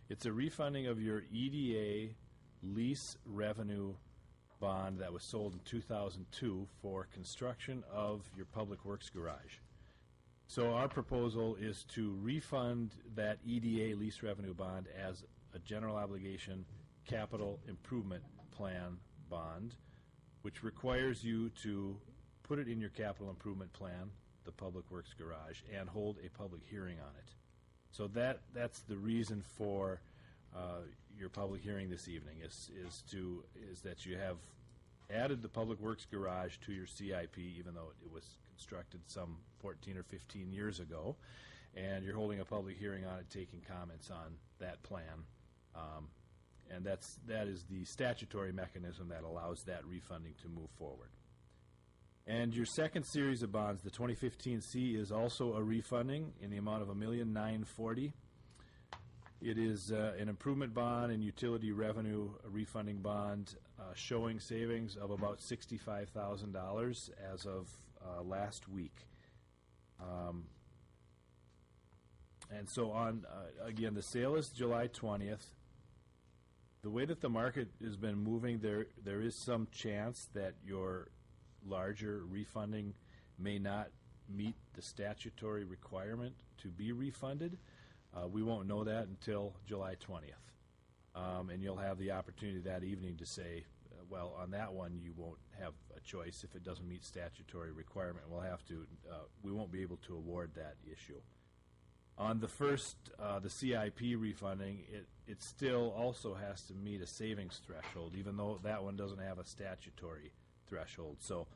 It's a refunding of your EDA lease revenue bond that was sold in 2002 for construction of your public works garage. So our proposal is to refund that EDA lease revenue bond as a general obligation capital improvement plan bond, which requires you to put it in your capital improvement plan, the public works garage, and hold a public hearing on it. So that's the reason for your public hearing this evening is that you have added the public works garage to your CIP, even though it was constructed some 14 or 15 years ago, and you're holding a public hearing on it, taking comments on that plan. And that is the statutory mechanism that allows that refunding to move forward. And your second series of bonds, the 2015C, is also a refunding in the amount of $1,940,000. It is an improvement bond and utility revenue refunding bond showing savings of about $65,000 as of last week. And so on, again, the sale is July 20th. The way that the market has been moving, there is some chance that your larger refunding may not meet the statutory requirement to be refunded. We won't know that until July 20th. And you'll have the opportunity that evening to say, well, on that one, you won't have a choice. If it doesn't meet statutory requirement, we won't be able to award that issue. On the first, the CIP refunding, it still also has to meet a savings threshold, even though that one doesn't have a statutory threshold. So,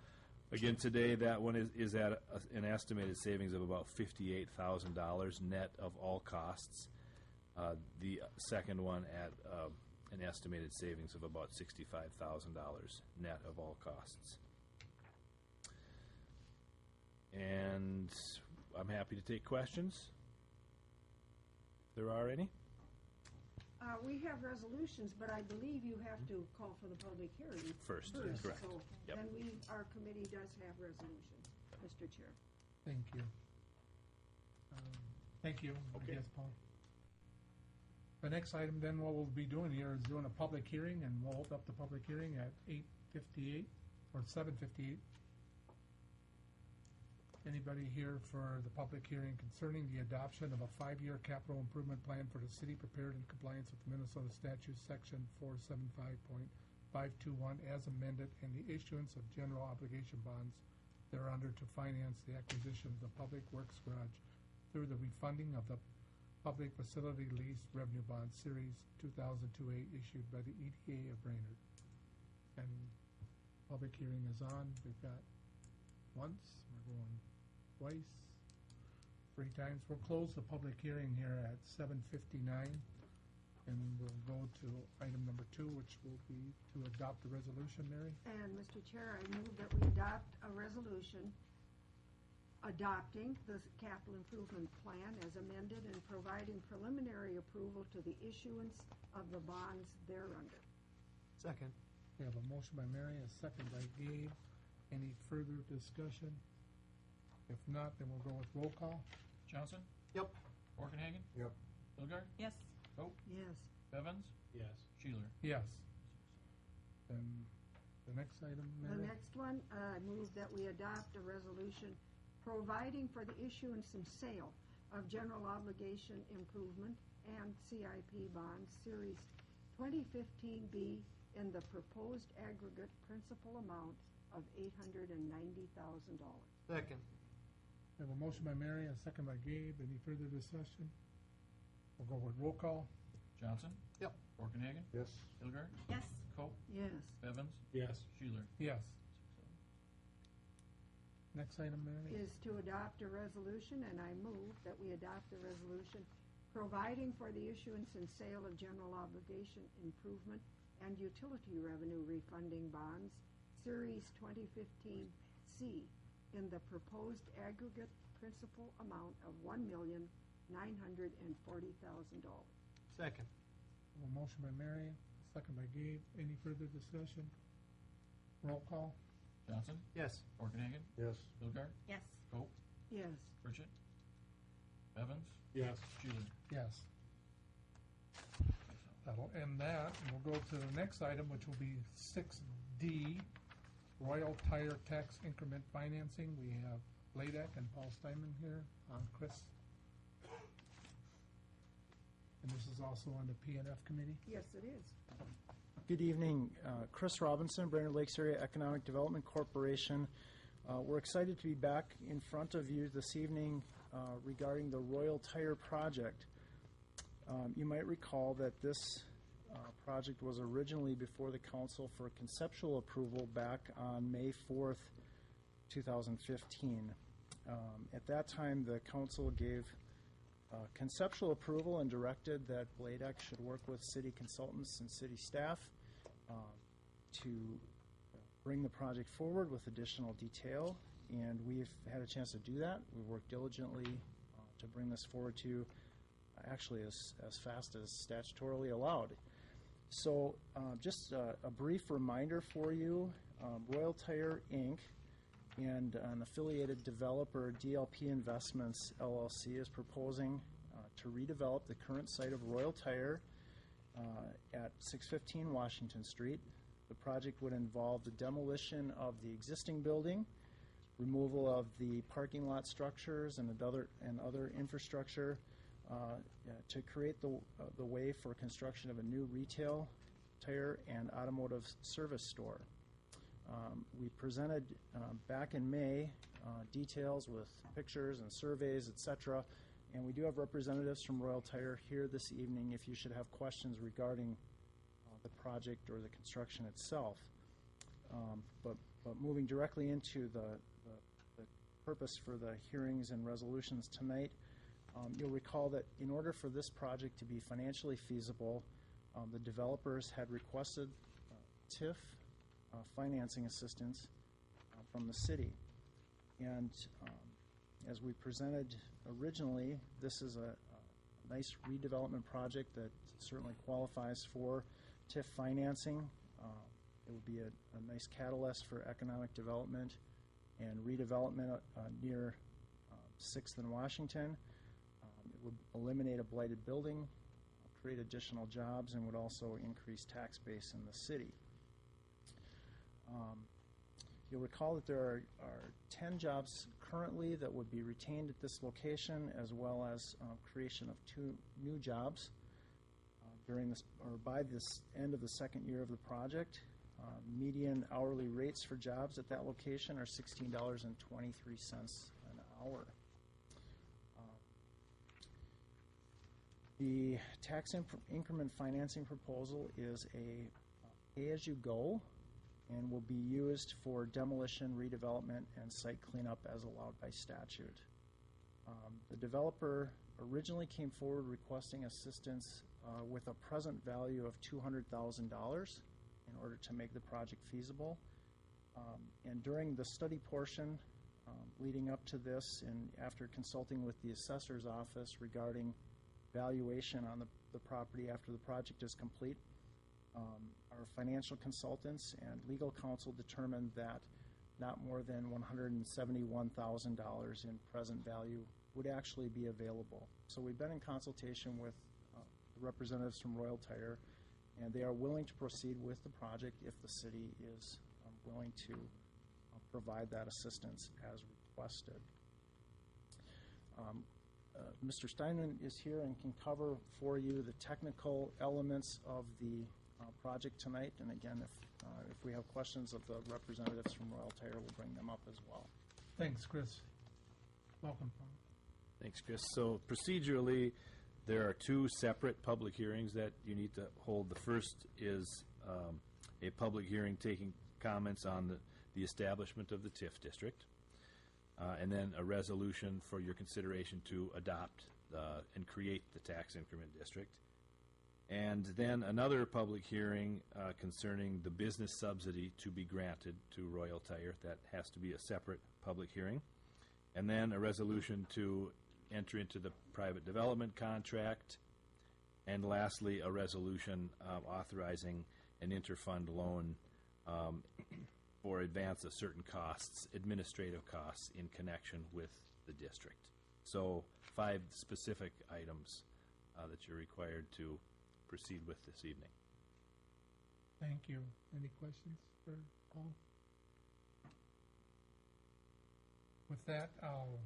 again, today that one is at an estimated savings of about $58,000 net of all costs. The second one at an estimated savings of about $65,000 net of all costs. And I'm happy to take questions. If there are any. We have resolutions, but I believe you have to call for the public hearing First, correct. So Yep. then our committee does have resolutions, Mr. Chair. Thank you. Thank you, Okay. I guess, Paul. The next item then, what we'll be doing here is doing a public hearing, and we'll open up the public hearing at 8:58 or 7:58. Anybody here for the public hearing concerning the adoption of a 5-year capital improvement plan for the city prepared in compliance with Minnesota Statute Section 475.521 as amended, and the issuance of general obligation bonds thereunder to finance the acquisition of the public works garage through the refunding of the public facility lease revenue bond series 2002A issued by the EDA of Brainerd. And public hearing is on. We've got once, we're going twice, 3 times. We'll close the public hearing here at 7:59, and we'll go to item number 2, which will be to adopt the resolution, Mary. And, Mr. Chair, I move that we adopt a resolution adopting the capital improvement plan as amended and providing preliminary approval to the issuance of the bonds thereunder. Second. We have a motion by Mary, a second by Gabe. Any further discussion? If not, then we'll go with roll call. Johnson? Yep. Orkenhagen? Yep. Hilgard? Yes. Coe? Yes. Bevins? Yes. Sheeler? Yes. Then the next item, The Mary? next one, I move that we adopt a resolution providing for the issuance and sale of general obligation improvement and CIP bonds, Series 2015B, in the proposed aggregate principal amount of $890,000. Second. We have a motion by Mary, a second by Gabe. Any further discussion? We'll go with roll call. Johnson? Yep. Orkenhagen? Yes. Hilgard? Yes. Coe? Yes. Bevins? Yes. Sheeler? Yes. Next item, Mary? Is to adopt a resolution, and I move that we adopt a resolution providing for the issuance and sale of general obligation improvement and utility revenue refunding bonds, Series 2015C, in the proposed aggregate principal amount of $1,150,000 $940,000. Second. A motion by Mary, second by Gabe. Any further discussion? Roll call? Johnson? Yes. Morganhagen? Yes. Hilgard? Yes. Coe? Yes. Pritchett? Evans? Yes. Schuler? Yes. That'll end that, and we'll go to the next item, which will be 6D, Royal Tire Tax Increment Financing. We have Bladek and Paul Steinman here. Chris? And this is also on the P&F committee? Yes, it is. Good evening. Chris Robinson, Brainerd Lakes Area Economic Development Corporation. We're excited to be back in front of you this evening regarding the Royal Tire project. You might recall that this project was originally before the council for conceptual approval back on May 4th, 2015. At that time, the council gave conceptual approval and directed that Bladek should work with city consultants and city staff to bring the project forward with additional detail, and we've had a chance to do that. We've worked diligently to bring this forward to you, actually as fast as statutorily allowed. So just a brief reminder for you, Royal Tire Inc. and an affiliated developer, DLP Investments LLC, is proposing to redevelop the current site of Royal Tire at 615 Washington Street. The project would involve the demolition of the existing building, removal of the parking lot structures and other infrastructure to create the way for construction of a new retail, tire, and automotive service store. We presented back in May details with pictures and surveys, etc., and we do have representatives from Royal Tire here this evening if you should have questions regarding the project or the construction itself. But moving directly into the purpose for the hearings and resolutions tonight, you'll recall that in order for this project to be financially feasible, the developers had requested TIF financing assistance from the city. And as we presented originally, this is a nice redevelopment project that certainly qualifies for TIF financing. It would be a nice catalyst for economic development and redevelopment near 6th and Washington. It would eliminate a blighted building, create additional jobs, and would also increase tax base in the city. You'll recall that there are 10 jobs currently that would be retained at this location, as well as creation of 2 new jobs during this, or by this end of the second year of the project. Median hourly rates for jobs at that location are $16.23 an hour. The tax increment financing proposal is a pay-as-you-go and will be used for demolition, redevelopment, and site cleanup as allowed by statute. The developer originally came forward requesting assistance with a present value of $200,000 in order to make the project feasible. And during the study portion leading up to this, and after consulting with the assessor's office regarding valuation on the property after the project is complete, our financial consultants and legal counsel determined that not more than $171,000 in present value would actually be available. So we've been in consultation with the representatives from Royal Tire, and they are willing to proceed with the project if the city is willing to provide that assistance as requested. Mr. Steinman is here and can cover for you the technical elements of the project tonight. And again, if we have questions of the representatives from Royal Tire, we'll bring them up as well. Thanks, Chris. Welcome, Paul. Thanks, Chris. So procedurally, there are 2 separate public hearings that you need to hold. The first is a public hearing taking comments on the establishment of the TIF district, and then a resolution for your consideration to adopt and create the tax increment district. And then another public hearing concerning the business subsidy to be granted to Royal Tire. That has to be a separate public hearing. And then a resolution to enter into the private development contract. And lastly, a resolution authorizing an interfund loan for advance of certain costs, administrative costs, in connection with the district. So 5 specific items that you're required to proceed with this evening. Thank you. Any questions for Paul? With that, I'll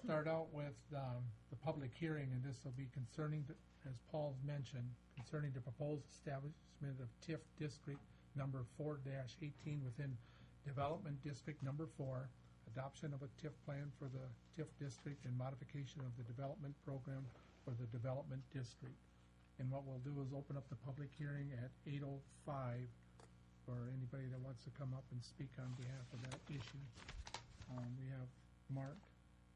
start out with the public hearing, and this will be concerning, as Paul's mentioned, concerning the proposed establishment of TIF District Number 4-18 within Development District Number 4, adoption of a TIF plan for the TIF district, and modification of the development program for the development district. And what we'll do is open up the public hearing at 8:05 for anybody that wants to come up and speak on behalf of that issue. We have Mark.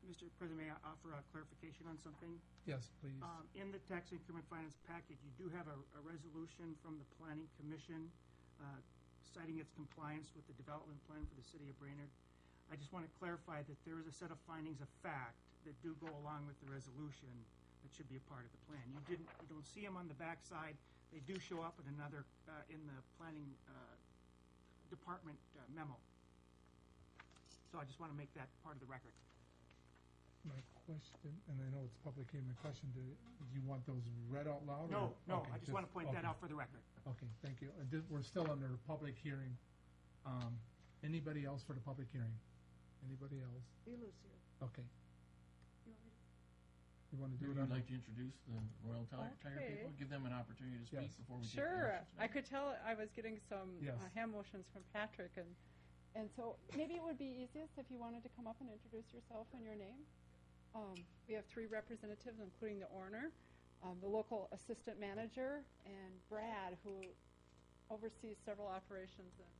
Mr. President, may I offer a clarification on something? Yes, please. In the tax increment finance package, you do have a resolution from the Planning Commission citing its compliance with the development plan for the city of Brainerd. I just want to clarify that there is a set of findings of fact that do go along with the resolution that should be a part of the plan. You don't see them on the backside. They do show up in another, in the planning department memo. So I just want to make that part of the record. My question, and I know it's public hearing, my question, do you want those read out loud? No, or- no, okay, I just want to point that okay. out for the record. Okay, thank you. We're still under a public hearing. Anybody else for the public hearing? Anybody else? Elo's here. Okay. You want me to- You want to do Would it you on? like to introduce the Royal Tire Okay. people? Give them an opportunity to speak Yes. before we take Sure. action I tonight? could tell I was getting some Yes. hand motions from Patrick, and so maybe it would be easiest if you wanted to come up and introduce yourself and your name. We have 3 representatives, including the owner, the local assistant manager, and Brad, who oversees several operations and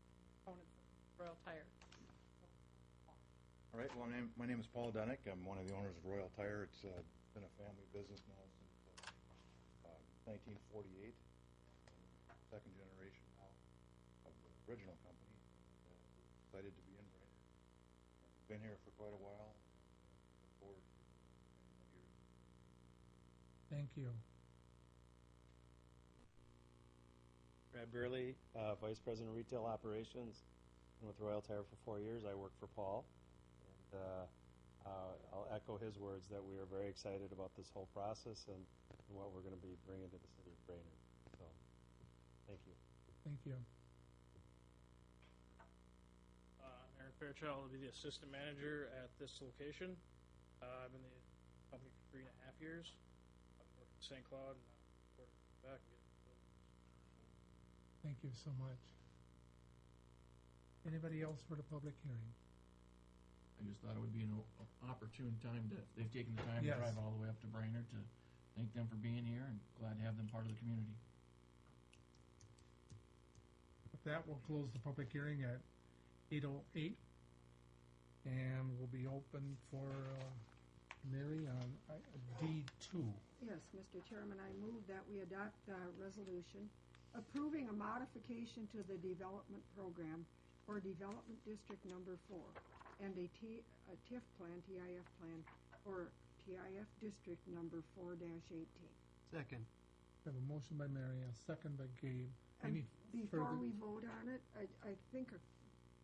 components of Royal Tire. All right, well, my name is Paul Dunick. I'm one of the owners of Royal Tire. It's been a family business now since 1948. Second generation now of the original company. Excited to be in Brainerd. Been here for quite a while. Look forward to many years. Thank you. Brad Burley, Vice President of Retail Operations. Been with Royal Tire for 4 years. I work for Paul. And I'll echo his words that we are very excited about this whole process and what we're going to be bringing to the city of Brainerd. So, thank you. Thank you. Aaron Fairchild will be the assistant manager at this location. I've been in the company for 3.5 years. I've worked in St. Cloud and worked back again. Thank you so much. Anybody else for the public hearing? I just thought it would be an opportune time to, they've taken the time to Yes. drive all the way up to Brainerd, to thank them for being here and glad to have them part of the community. With that, we'll close the public hearing at 8:08. And we'll be open for Mary on D2. Yes, Mr. Chairman, I move that we adopt a resolution approving a modification to the development program for Development District Number 4 and a TIF plan, TIF plan, for TIF District Number 4-18. Second. We have a motion by Mary, a second by Gabe. And Any before further- we vote on it, I think of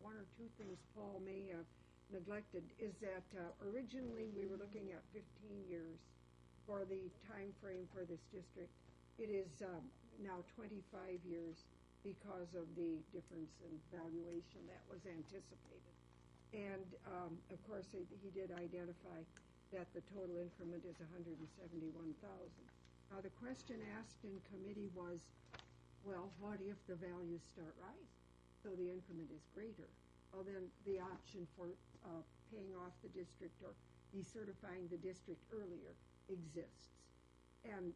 1 or 2 things Paul may have neglected is that originally we were looking at 15 years for the time frame for this district. It is now 25 years because of the difference in valuation that was anticipated. And of course, he did identify that the total increment is $171,000. Now, the question asked in committee was, well, what if the values start rising? So the increment is greater. Well, then the option for paying off the district or decertifying the district earlier exists. And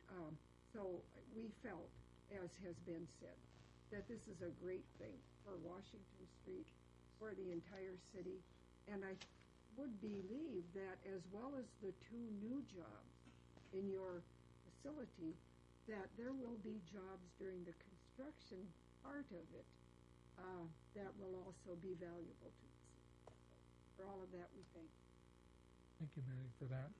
so we felt, as has been said, that this is a great thing for Washington Street, for the entire city. And I would believe that as well as the 2 new jobs in your facility, that there will be jobs during the construction part of it that will also be valuable to the city. For all of that, we thank you. Thank you, Mary, for that.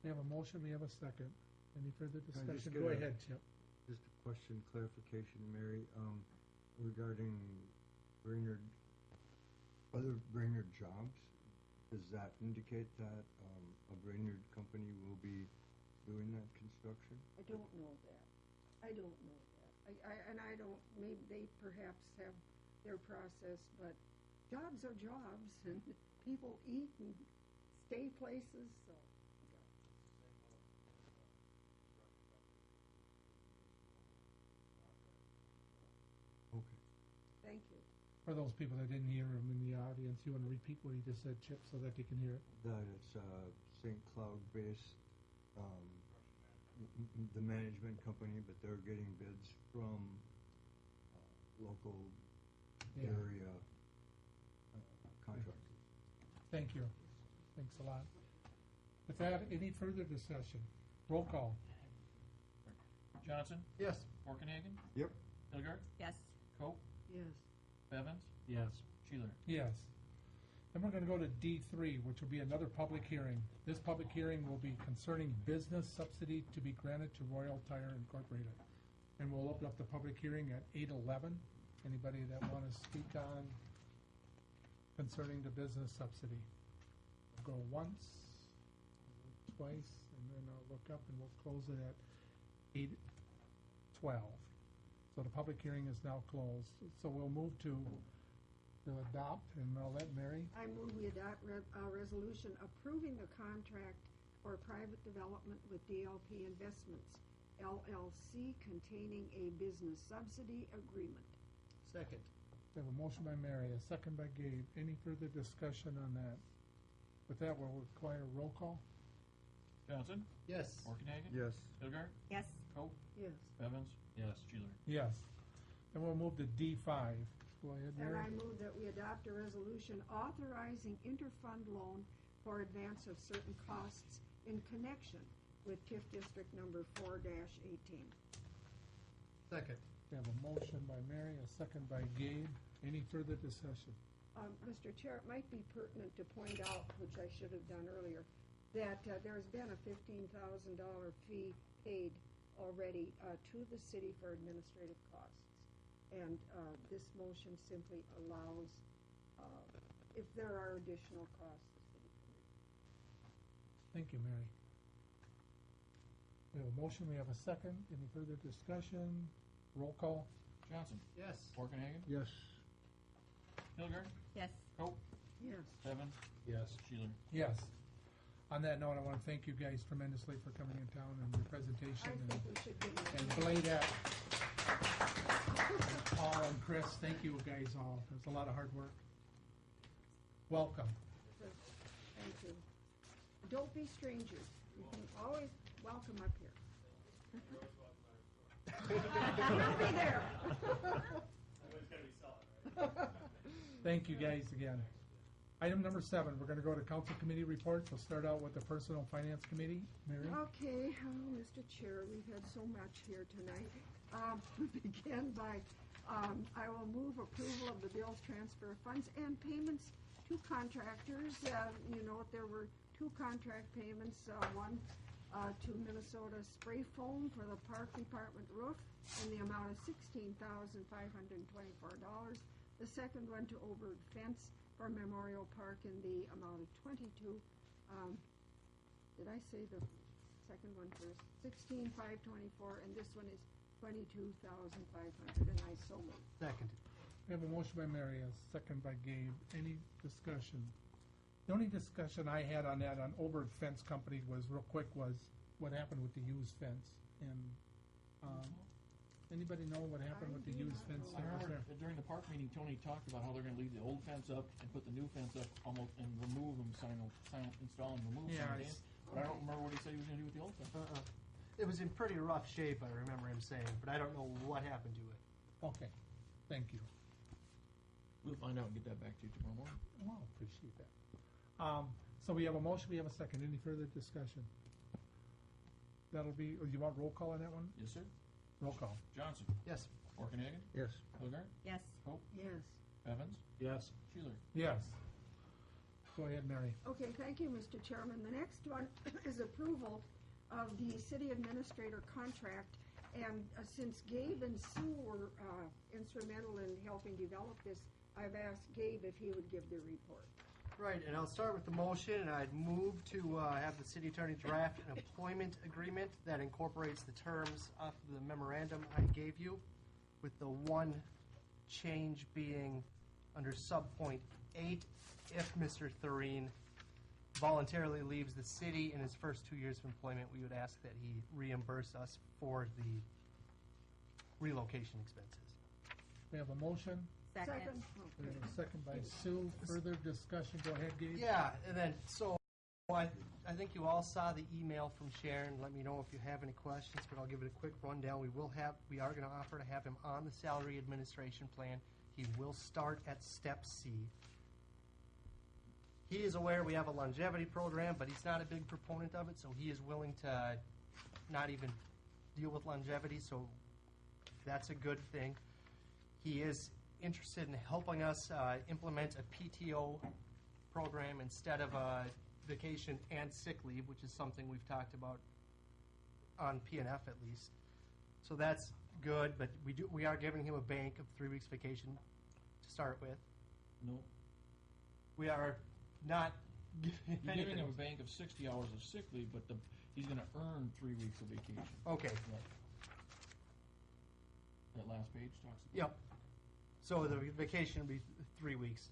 We have a motion, we have a second. Any further Can I just discussion? get Go a- ahead, Chip. Just a question, clarification, Mary, regarding Brainerd, other Brainerd jobs. Does that indicate that a Brainerd company will be doing that construction? I don't know that. I don't know that. I don't, maybe they perhaps have their process, but jobs are jobs, and people eat and stay places, so. Okay. Thank you. For those people that didn't hear him in the audience, you want to repeat what he just said, Chip, so that they can hear it? That it's St. Cloud-based, the management company, but they're getting bids from local Yeah. area contractors. Thank you. Thanks a lot. With that, any further discussion? Roll call. Johnson? Yes. Borkenhagen? Yep. Hildegard? Yes. Cope? Yes. Bevins? Yes. Sheeler? Yes. Then we're going to go to D3, which will be another public hearing. This public hearing will be concerning business subsidy to be granted to Royal Tire Incorporated. And we'll open up the public hearing at 8:11. Anybody that want to speak on concerning the business subsidy? Go once, twice, and then I'll look up and we'll close it at 8:12. So the public hearing is now closed. So we'll move to adopt, and I'll let Mary. I move we adopt a resolution approving the contract for private development with DLP Investments, LLC, containing a business subsidy agreement. Second. We have a motion by Mary, a second by Gabe. Any further discussion on that? With that, we'll require a roll call. Johnson? Yes. Borkenhagen? Yes. Hildegard? Yes. Cope? Yes. Bevins? Yes. Sheeler? Yes. Then we'll move to D5. Go ahead, And Mary. I move that we adopt a resolution authorizing interfund loan for advance of certain costs in connection with TIF District number 4-18. Second. We have a motion by Mary, a second by Gabe. Any further discussion? Mr. Chair, it might be pertinent to point out, which I should have done earlier, that there's been a $15,000 fee paid already to the city for administrative costs. And this motion simply allows, if there are additional costs, the city can Thank you, Mary. We have a motion, we have a second. Any further discussion? Roll call. Johnson? Yes. Borkenhagen? Yes. Hildegard? Yes. Cope? Yes. Bevins? Yes. Sheeler? Yes. On that note, I want to thank you guys tremendously for coming in town and your I presentation. think we should give And them. Blade, Paul and Chris, thank you guys all. It was a lot of hard work. Welcome. Thank you. Don't be strangers. You can always welcome up here. You'll be there. Thank you guys again. Item number 7, we're going to go to council committee reports. We'll start out with the Personal Finance Committee. Mary? Okay, Mr. Chair, we've had so much here tonight. We begin by, I will move approval of the bills, transfer funds, and payments to contractors. You note there were 2 contract payments, one to Minnesota Spray Foam for the Park Department roof in the amount of $16,524. The second one to Overwood Fence for Memorial Park in the amount of $22. Did I say the second one first? $16,524, and this one is $22,500, and I so moved. Second. We have a motion by Mary, a second by Gabe. Any discussion? The only discussion I had on that, on Overwood Fence Company, was, real quick, was what happened with the used fence. And, anybody know what happened with the used fence? I that was remember there? during the park meeting, Tony talked about how they're gonna leave the old fence up and put the new fence up almost, and remove them, install and remove Yeah, some days. it's- But I don't remember what he said he was gonna do with the old fence. It was in pretty rough shape, I remember him saying, but I don't know what happened to it. Okay, thank you. We'll find out and get that back to you tomorrow morning. Well, appreciate that. So we have a motion, we have a second. Any further discussion? That'll be, you want roll call on that one? Yes, sir. Roll call. Johnson? Yes. Borkenhagen? Yes. Hildegard? Yes. Cope? Yes. Bevins? Yes. Sheeler? Yes. Go ahead, Mary. Okay, thank you, Mr. Chairman. The next one is approval of the city administrator contract. And since Gabe and Sue were instrumental in helping develop this, I've asked Gabe if he would give the report. Right, and I'll start with the motion, and I'd move to have the city attorney draft an employment agreement that incorporates the terms of the memorandum I gave you, with the one change being under subpoint 8, if Mr. Thurine voluntarily leaves the city in his first 2 years of employment, we would ask that he reimburse us for the relocation expenses. We have a motion. Second. We have a second by Sue. Further discussion. Go ahead, Gabe. Yeah, and then, so, I think you all saw the email from Sharon. Let me know if you have any questions, but I'll give it a quick rundown. We are going to offer to have him on the salary administration plan. He will start at step C. He is aware we have a longevity program, but he's not a big proponent of it, so he is willing to not even deal with longevity, so that's a good thing. He is interested in helping us implement a PTO program instead of a vacation and sick leave, which is something we've talked about on PNF at least. So that's good, but we are giving him a bank of 3 weeks vacation to start with. No. We are not giving You're anything. giving him a bank of 60 hours of sick leave, but he's going to earn 3 weeks of vacation. Okay. Right. That last page talks about Yep. So the vacation will be 3 weeks.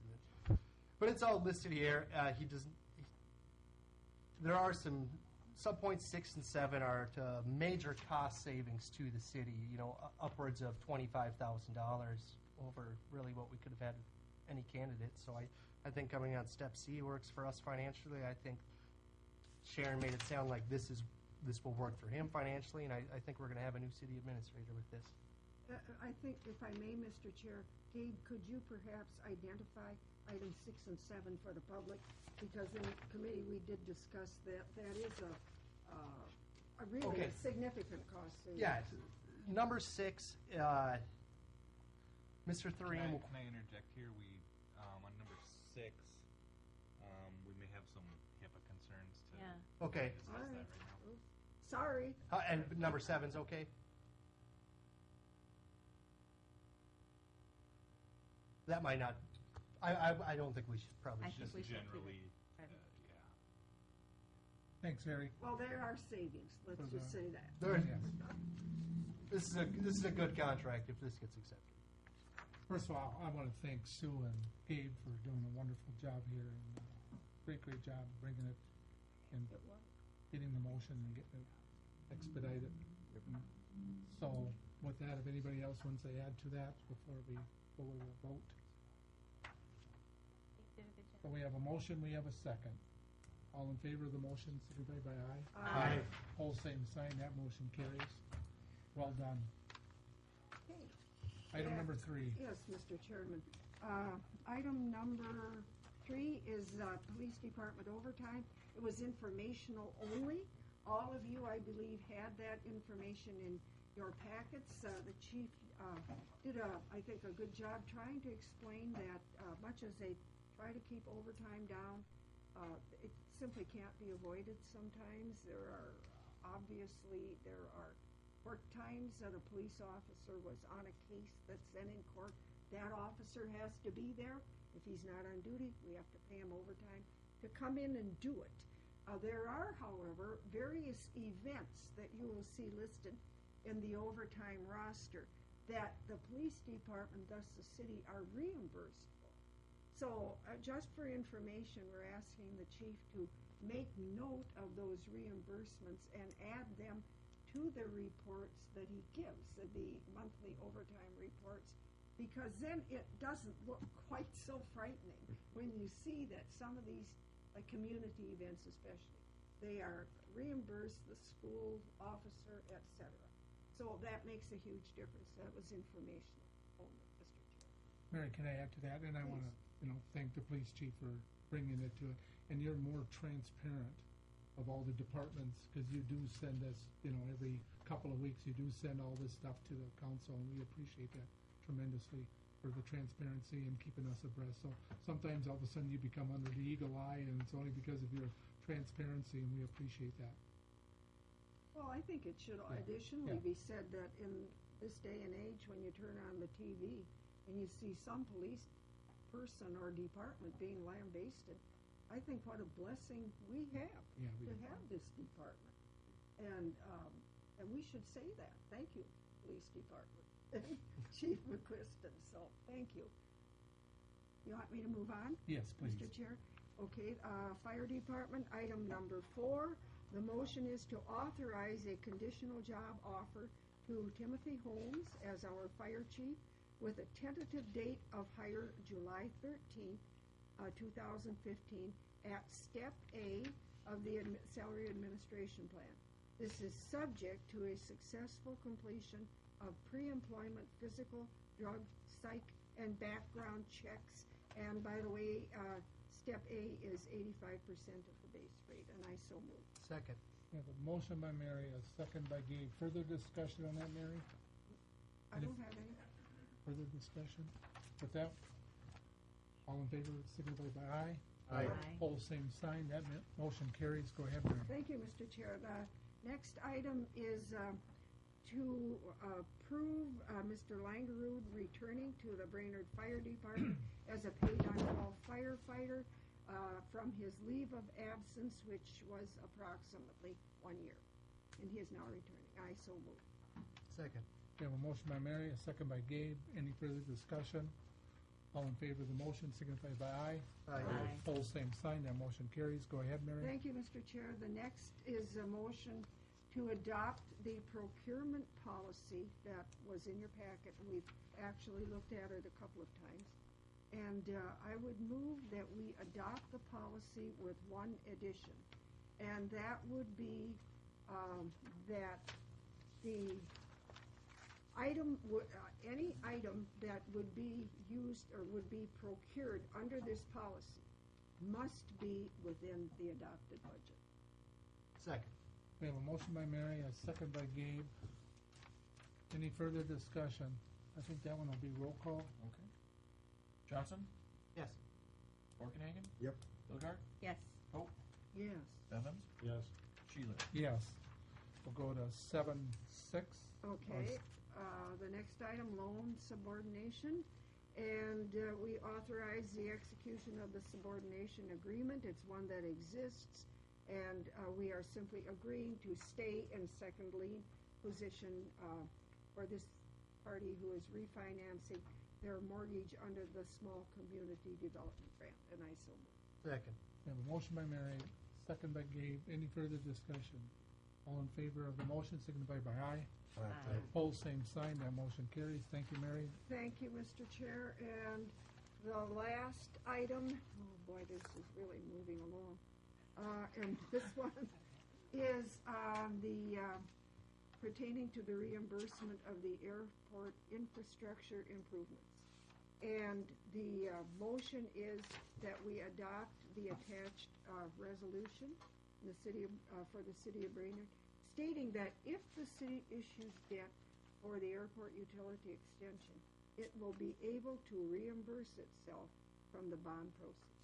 But it's all listed here. He doesn't. There are some subpoints 6 and 7 are to major cost savings to the city. Upwards of $25,000 over really what we could have had any candidate. So I think coming on step C works for us financially. I think Sharon made it sound like this will work for him financially, and I think we're going to have a new city administrator with this. I think, if I may, Mr. Chair, Gabe, could you perhaps identify items 6 and 7 for the public? Because in committee, we did discuss that. That is a really Okay. significant cost savings. Yeah, number 6, Mr. Thurine. Can I interject here? We, on number 6, we may have some HIPAA concerns to Okay. discuss All that right. right now. Sorry. And number 7's okay? That might not, I don't think we should probably. I think we should keep Generally, it. yeah. Thanks, Mary. Well, there are savings. Let's just say that. There- Yes. This is a good contract if this gets accepted. First of all, I want to thank Sue and Gabe for doing a wonderful job here, and great job bringing it and getting the motion and getting it expedited. So with that, if anybody else wants to add to that before we go to a vote. So we have a motion, we have a second. All in favor of the motion, signify by aye. Aye. Hold same sign, that motion carries. Well done. Okay. Item number 3. Yes, Mr. Chairman. Item number 3 is Police Department overtime. It was informational only. All of you, I believe, had that information in your packets. The chief did, I think, a good job trying to explain that much as they try to keep overtime down, it simply can't be avoided sometimes. There are court times that a police officer was on a case that's then in court. That officer has to be there. If he's not on duty, we have to pay him overtime to come in and do it. There are, however, various events that you will see listed in the overtime roster that the police department, thus the city, are reimbursed for. So just for information, we're asking the chief to make note of those reimbursements and add them to the reports that he gives, the monthly overtime reports, because then it doesn't look quite so frightening when you see that some of these community events especially, they are reimbursed, the school officer, etc. So that makes a huge difference. That was informational only, Mr. Chair. Mary, can I add to that? And I want to, thank the police chief for bringing it to it. And you're more transparent of all the departments, because you do send us, every couple of weeks, you do send all this stuff to the council, and we appreciate that tremendously. for the transparency and keeping us abreast. So sometimes all of a sudden you become under the eagle eye, and it's only because of your transparency, and we appreciate that. Well, I think it should additionally be said that in this day and age, when you turn on the TV and you see some police person or department being lambasted, I think what a blessing we have to have this department. And we should say that. Thank you, police department. Chief McQuiston, so thank you. You want me to move on? Yes, please. Mr. Chair? Okay, Fire Department, item number 4. The motion is to authorize a conditional job offer to Timothy Holmes as our fire chief with a tentative date of hire July 13th, 2015 at Step A of the Salary Administration Plan. This is subject to a successful completion of pre-employment physical, drug, psych, and background checks. And by the way, Step A is 85% of the base rate, and I so move. Second. We have a motion by Mary, a second by Gabe. Further discussion on that, Mary? I don't have any. Further discussion? With that, all in favor, signify by aye. Aye. Pose same sign. That motion carries. Go ahead, Mary. Thank you, Mr. Chair. The next item is to approve Mr. Langerud returning to the Brainerd Fire Department as a paid-on-call firefighter from his leave of absence, which was approximately 1 year. And he is now returning. I so move. Second. We have a motion by Mary, a second by Gabe. Any further discussion? All in favor of the motion, signify by aye. Aye. Pose same sign. That motion carries. Go ahead, Mary. Thank you, Mr. Chair. The next is a motion to adopt the procurement policy that was in your packet. We've actually looked at it a couple of times. And I would move that we adopt the policy with one addition. And that would be that the item, any item that would be used or would be procured under this policy must be within the adopted budget. Second. We have a motion by Mary, a second by Gabe. Any further discussion? I think that one will be roll call. Okay. Johnson? Yes. Borkenhagen? Yep. Hilgard? Yes. Coe? Yes. Evans? Yes. Sheeler? Yes. We'll go to 7-6. Okay, the next item, loan subordination, and we authorize the execution of the subordination agreement. It's one that exists, and we are simply agreeing to stay in second lien position for this party who is refinancing their mortgage under the Small Community Development Grant, and I so move. Second. We have a motion by Mary, second by Gabe. Any further discussion? All in favor of the motion, signify by aye. Aye. Pose same sign. That motion carries. Thank you, Mary. Thank you, Mr. Chair. And the last item, oh boy, this is really moving along. And this one is the pertaining to the reimbursement of the airport infrastructure improvements. And the motion is that we adopt the attached resolution in the city of, for the city of Brainerd, stating that if the city issues debt for the airport utility extension, it will be able to reimburse itself from the bond proceeds.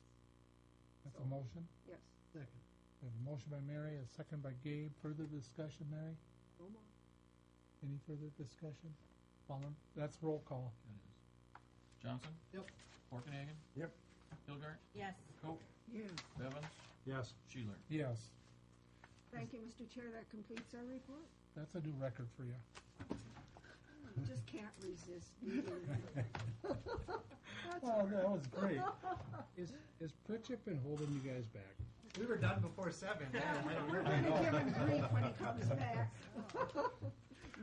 That's a motion. Yes. Second. We have a motion by Mary, a second by Gabe. Further discussion, Mary? No more. Any further discussion? That's roll call. That is. Johnson? Yep. Borkenhagen? Yep. Hilgard? Yes. Coe? Yes. Evans? Yes. Sheeler? Yes. Thank you, Mr. Chair. That completes our report. That's a new record for you. Just can't resist. That's Oh, all that was great. Is Pritchett been holding you guys back? We were done before 7. We're going to give him grief when he comes back.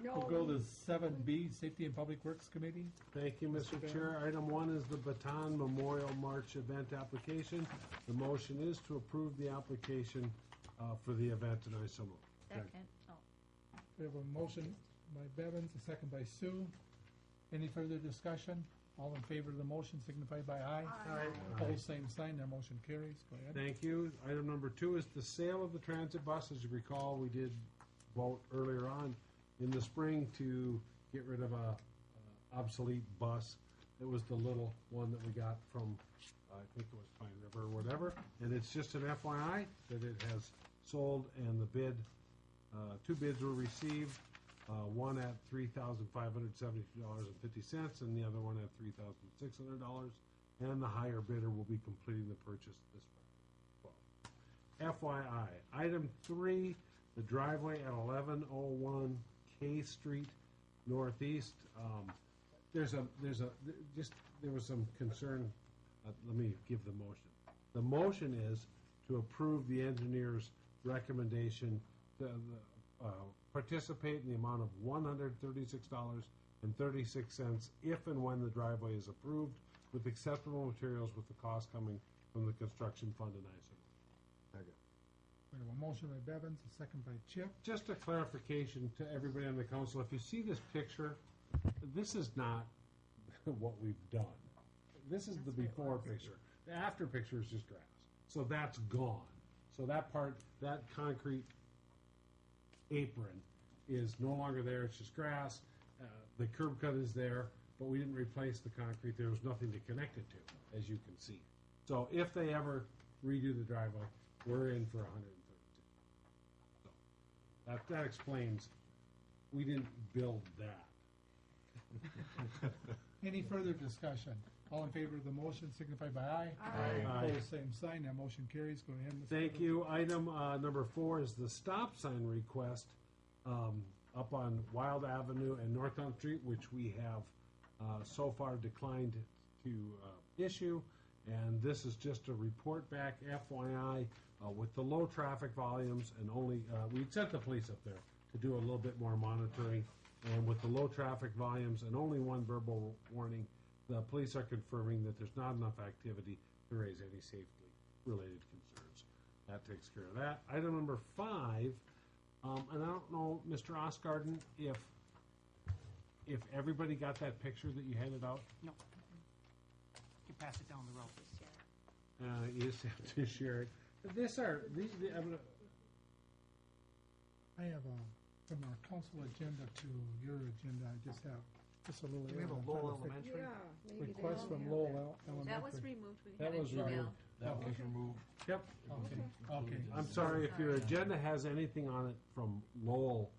No. We'll go to 7B, Safety and Public Works Committee. Thank you, Mr. Chair. Item 1 is the Baton Memorial March event application. The motion is to approve the application for the event, and I so move. Second. Oh. We have a motion by Bevins, a second by Sue. Any further discussion? All in favor of the motion signify by aye. Aye. Pose same sign. That motion carries. Go ahead. Thank you. Item number 2 is the sale of the transit bus. As you recall, we did vote earlier on in the spring to get rid of a obsolete bus. It was the little one that we got from, I think it was Pine River or whatever. And it's just an FYI that it has sold, and the bid, 2 bids were received. One at $3,572.50, and the other one at $3,600. And the higher bidder will be completing the purchase this fall. FYI, item 3, the driveway at 1101 K Street Northeast. There was some concern. Let me give the motion. The motion is to approve the engineer's recommendation to participate in the amount of $136.36 if and when the driveway is approved, with acceptable materials, with the cost coming from the construction fund and ISO. We have a motion by Bevins, a second by Chip. Just a clarification to everybody on the council, if you see this picture, this is not what we've done. This is the before picture. The after picture is just grass. So that's gone. So that part, that concrete apron is no longer there, it's just grass. The curb cut is there, but we didn't replace the concrete. There was nothing to connect it to, as you can see. So if they ever redo the driveway, we're in for 132. So that explains, we didn't build that. Any further discussion? All in favor of the motion signify by aye. Aye. Opposed, same sign. That motion carries. Go ahead, Mr. Thank you. Item number 4 is the stop sign request up on Wild Avenue and North Elm Street, which we have so far declined to issue. And this is just a report back, FYI, with the low traffic volumes, and only, we sent the police up there to do a little bit more monitoring. And with the low traffic volumes and only 1 verbal warning, the police are confirming that there's not enough activity to raise any safety-related concerns. That takes care of that. Item number 5, and I don't know, Mr. Osgarden, if everybody got that picture that you handed out? No. You can pass it down the road. You just have to share it. I have from our council agenda to your agenda, I just have just a little. Do we have a I'm Lowell trying to think. Elementary? Yeah, maybe they Request don't from have Lowell Elementary. That was removed. We That had was an email. removed. That was removed. Yep. Okay. I'm sorry, if your agenda has anything on it from Lowell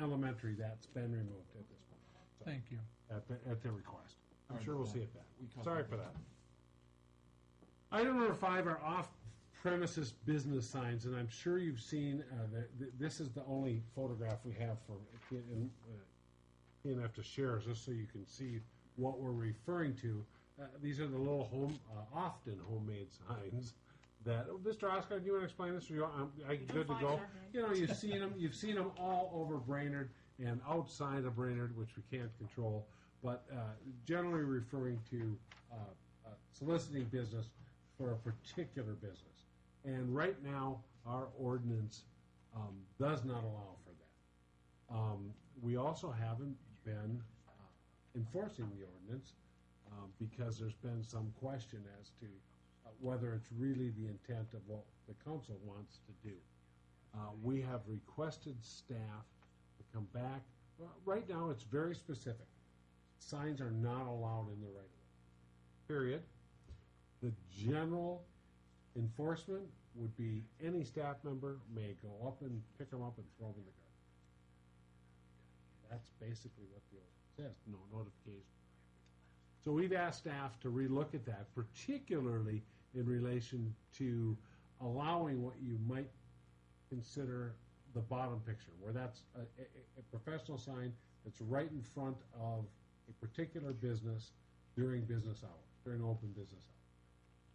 Elementary, that's been removed at this point. So, Thank you. At their request. I'm Sorry sure we'll about see that. it back. We covered Sorry for that. Item number 5 are off-premises business signs, and I'm sure you've seen, this is the only photograph we have for, and have to share, just so you can see what we're referring to. These are the little often homemade signs that, Mr. Oscar, do you want to explain this? Or you, I good to go? You know, you've seen them all over Brainerd and outside of Brainerd, which we can't control, but generally referring to soliciting business for a particular business. And right now, our ordinance does not allow for that. We also haven't been enforcing the ordinance because there's been some question as to whether it's really the intent of what the council wants to do. We have requested staff to come back. Right now, it's very specific. Signs are not allowed in the right-of-way, period. The general enforcement would be any staff member may go up and pick them up and throw them in the garbage. That's basically what the ordinance says, no notification. So we've asked staff to relook at that, particularly in relation to allowing what you might consider the bottom picture, where that's a professional sign that's right in front of a particular business during business hours, during open business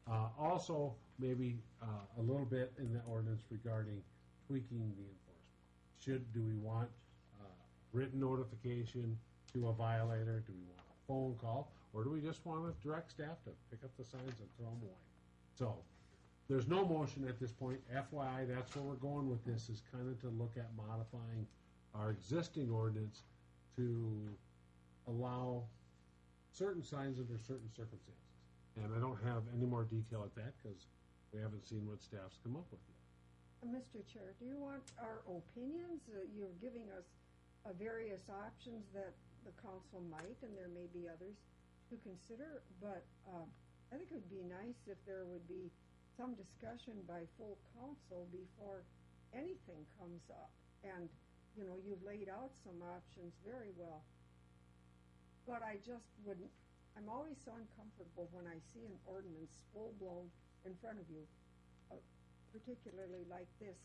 hours. Also, maybe a little bit in the ordinance regarding tweaking the enforcement. Do we want written notification to a violator? Do we want a phone call? Or do we just want to direct staff to pick up the signs and throw them away? So, there's no motion at this point. FYI, that's where we're going with this, is kind of to look at modifying our existing ordinance to allow certain signs under certain circumstances. And I don't have any more detail at that because we haven't seen what staff's come up with yet. Mr. Chair, do you want our opinions? You're giving us various options that the council might, and there may be others. to consider, but I think it would be nice if there would be some discussion by full council before anything comes up. And, you know, you've laid out some options very well. But I just wouldn't, I'm always so uncomfortable when I see an ordinance full-blown in front of you, particularly like this.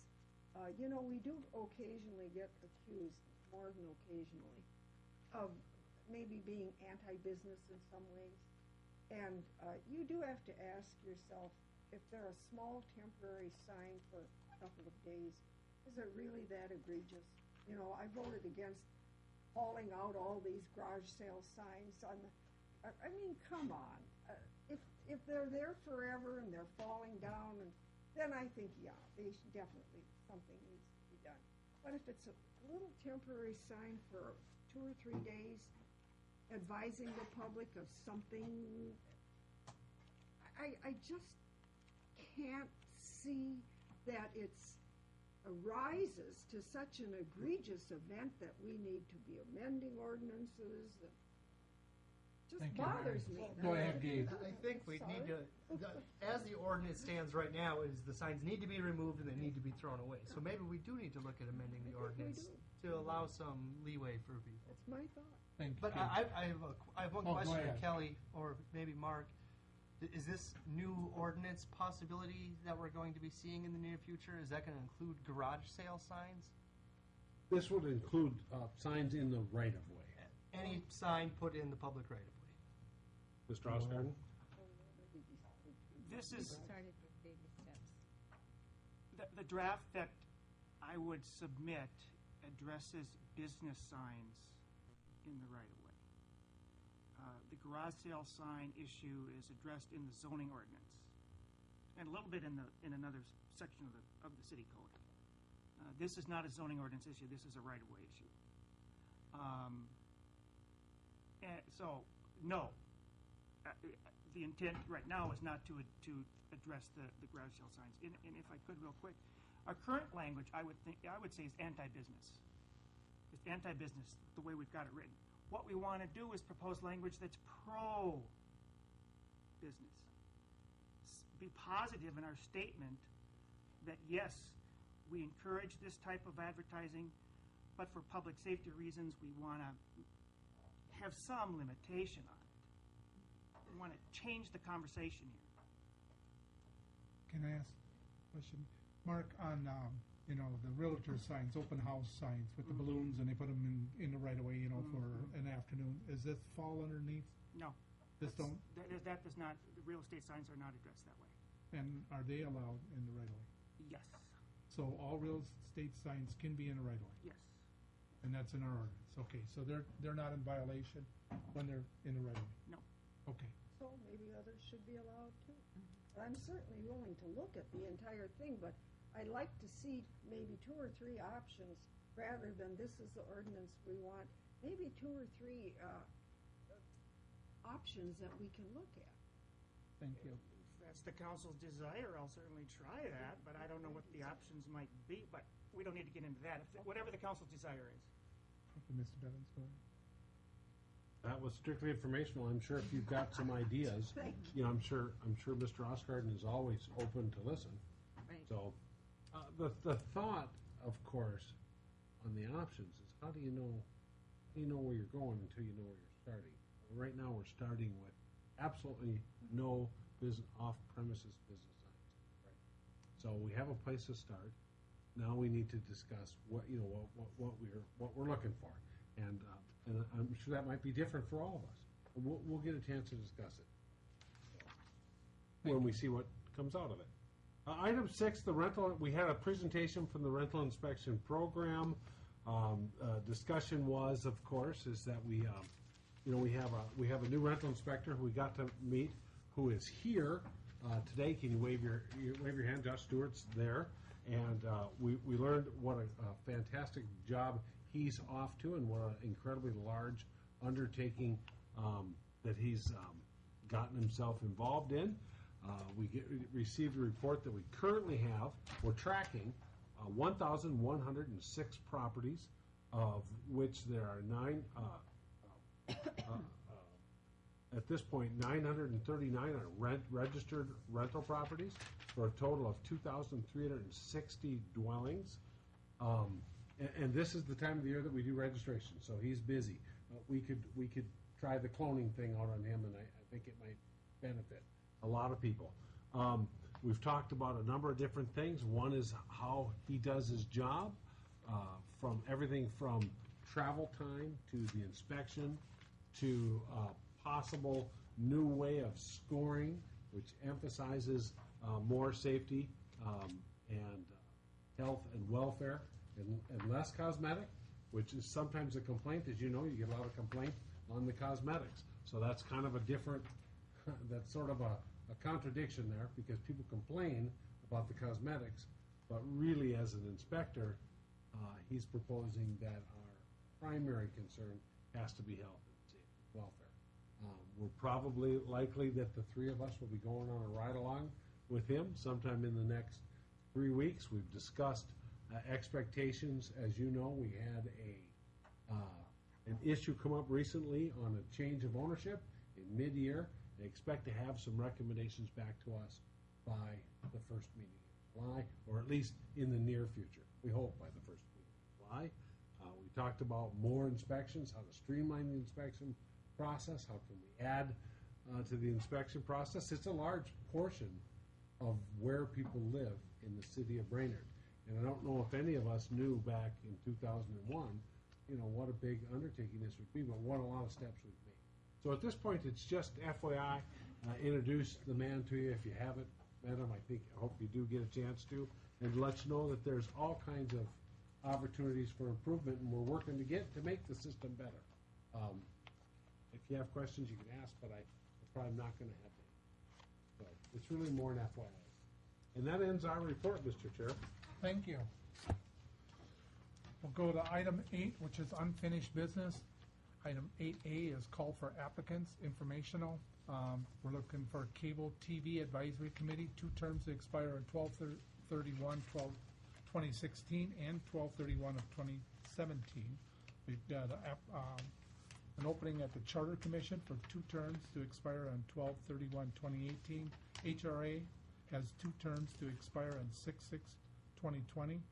You know, we do occasionally get accused, more than occasionally, of maybe being anti-business in some ways. And you do have to ask yourself, if they're a small temporary sign for a couple of days, is it really that egregious? You know, I voted against hauling out all these garage sale signs on the, I mean, come on. If they're there forever and they're falling down, and then I think, yeah, they should definitely, something needs to be done. But if it's a little temporary sign for 2 or 3 days, advising the public of something, I just can't see that it's arises to such an egregious event that we need to be amending ordinances. It just Thank you, bothers Mary. me. Go ahead, Gabe. I think we need to, as the ordinance stands right now, is the signs need to be removed and they need to be thrown away. So maybe we do need to look at amending the ordinance to allow some leeway for people. That's my thought. Thank you. But I have one Oh, go question to ahead. Kelly, or maybe Mark. Is this new ordinance possibility that we're going to be seeing in the near future, is that going to include garage sale signs? This would include signs in the right-of-way. Any sign put in the public right-of-way? Mr. Osborne? This is, Started with baby steps. the draft that I would submit addresses business signs in the right-of-way. The garage sale sign issue is addressed in the zoning ordinance, and a little bit in another section of the city code. This is not a zoning ordinance issue, this is a right-of-way issue. And so, no. The intent right now is not to address the garage sale signs. And if I could real quick, our current language, I would say, is anti-business. It's anti-business, the way we've got it written. What we want to do is propose language that's pro-business. Be positive in our statement that, yes, we encourage this type of advertising, but for public safety reasons, we want to have some limitation on it. We want to change the conversation here. Can I ask a question? Mark, on, you know, the realtor signs, open house signs with the balloons, and they put them in the right of way, you know, for an afternoon. Does this fall underneath? No. This don't? That does not, the real estate signs are not addressed that way. And are they allowed in the right of way? Yes. So all real estate signs can be in the right of way? Yes. And that's in our ordinance? Okay, so they're not in violation when they're in the right of way? No. Okay. So maybe others should be allowed too. I'm certainly willing to look at the entire thing, but I'd like to see maybe 2 or 3 options rather than this is the ordinance we want. Maybe 2 or 3 options that we can look at. Thank you. If that's the council's desire, I'll certainly try that, but I don't know what the options might be, but we don't need to get into that. Whatever the council's desire is. Okay, Mr. Bevins, go ahead. That was strictly informational. I'm sure if you've got some ideas, you know, I'm sure Mr. Osgarden is always open to listen. Right. So, the thought, of course, on the options is how do you know where you're going until you know where you're starting. Right now, we're starting with absolutely no off-premises business signs. Right. So we have a place to start. Now we need to discuss what we're looking for, and I'm sure that might be different for all of us. We'll get a chance to discuss it when we see what comes out of it. Item 6, the rental. We had a presentation from the rental inspection program. Discussion was, of course, is that we have a new rental inspector who we got to meet, who is here today. Can you wave your hand? Josh Stewart's there, and we learned what a fantastic job he's off to, and what an incredibly large undertaking that he's gotten himself involved in. We received a report that we currently have. We're tracking 1,106 properties, of which there are at this point, 939 are registered rental properties for a total of 2,360 dwellings. And this is the time of the year that we do registration, so he's busy. We could try the cloning thing out on him, and I think it might benefit a lot of people. We've talked about a number of different things. One is how he does his job, from everything from travel time to the inspection to possible new way of scoring, which emphasizes more safety and health and welfare and less cosmetic, which is sometimes a complaint. As you know, you get a lot of complaint on the cosmetics. So that's kind of a different, that's sort of a contradiction there, because people complain about the cosmetics, but really as an inspector, he's proposing that our primary concern has to be health and safety, welfare. We're probably likely that the three of us will be going on a ride-along with him sometime in the next 3 weeks. We've discussed expectations. As you know, we had an issue come up recently on a change of ownership in mid-year. They expect to have some recommendations back to us by the first meeting in July, or at least in the near future. We hope by the first meeting in July. We talked about more inspections, how to streamline the inspection process, how can we add to the inspection process. It's a large portion of where people live in the city of Brainerd. And I don't know if any of us knew back in 2001, what a big undertaking this would be, but what a lot of steps we've made. So at this point, it's just FYI, introduce the man to you if you haven't met him. I hope you do get a chance to, and let you know that there's all kinds of opportunities for improvement, and we're working to make the system better. If you have questions, you can ask, but I'm probably not going to have them. So it's really more an FYI. And that ends our report, Mr. Chair. Thank you. We'll go to item 8, which is unfinished business. Item 8A is call for applicants, informational. We're looking for a cable TV advisory committee, 2 terms to expire on 12/31/2016 and 12/31 of 2017. We've got an opening at the Charter Commission for 2 terms to expire on 12/31/2018. HRA has 2 terms to expire on 6/6/2020.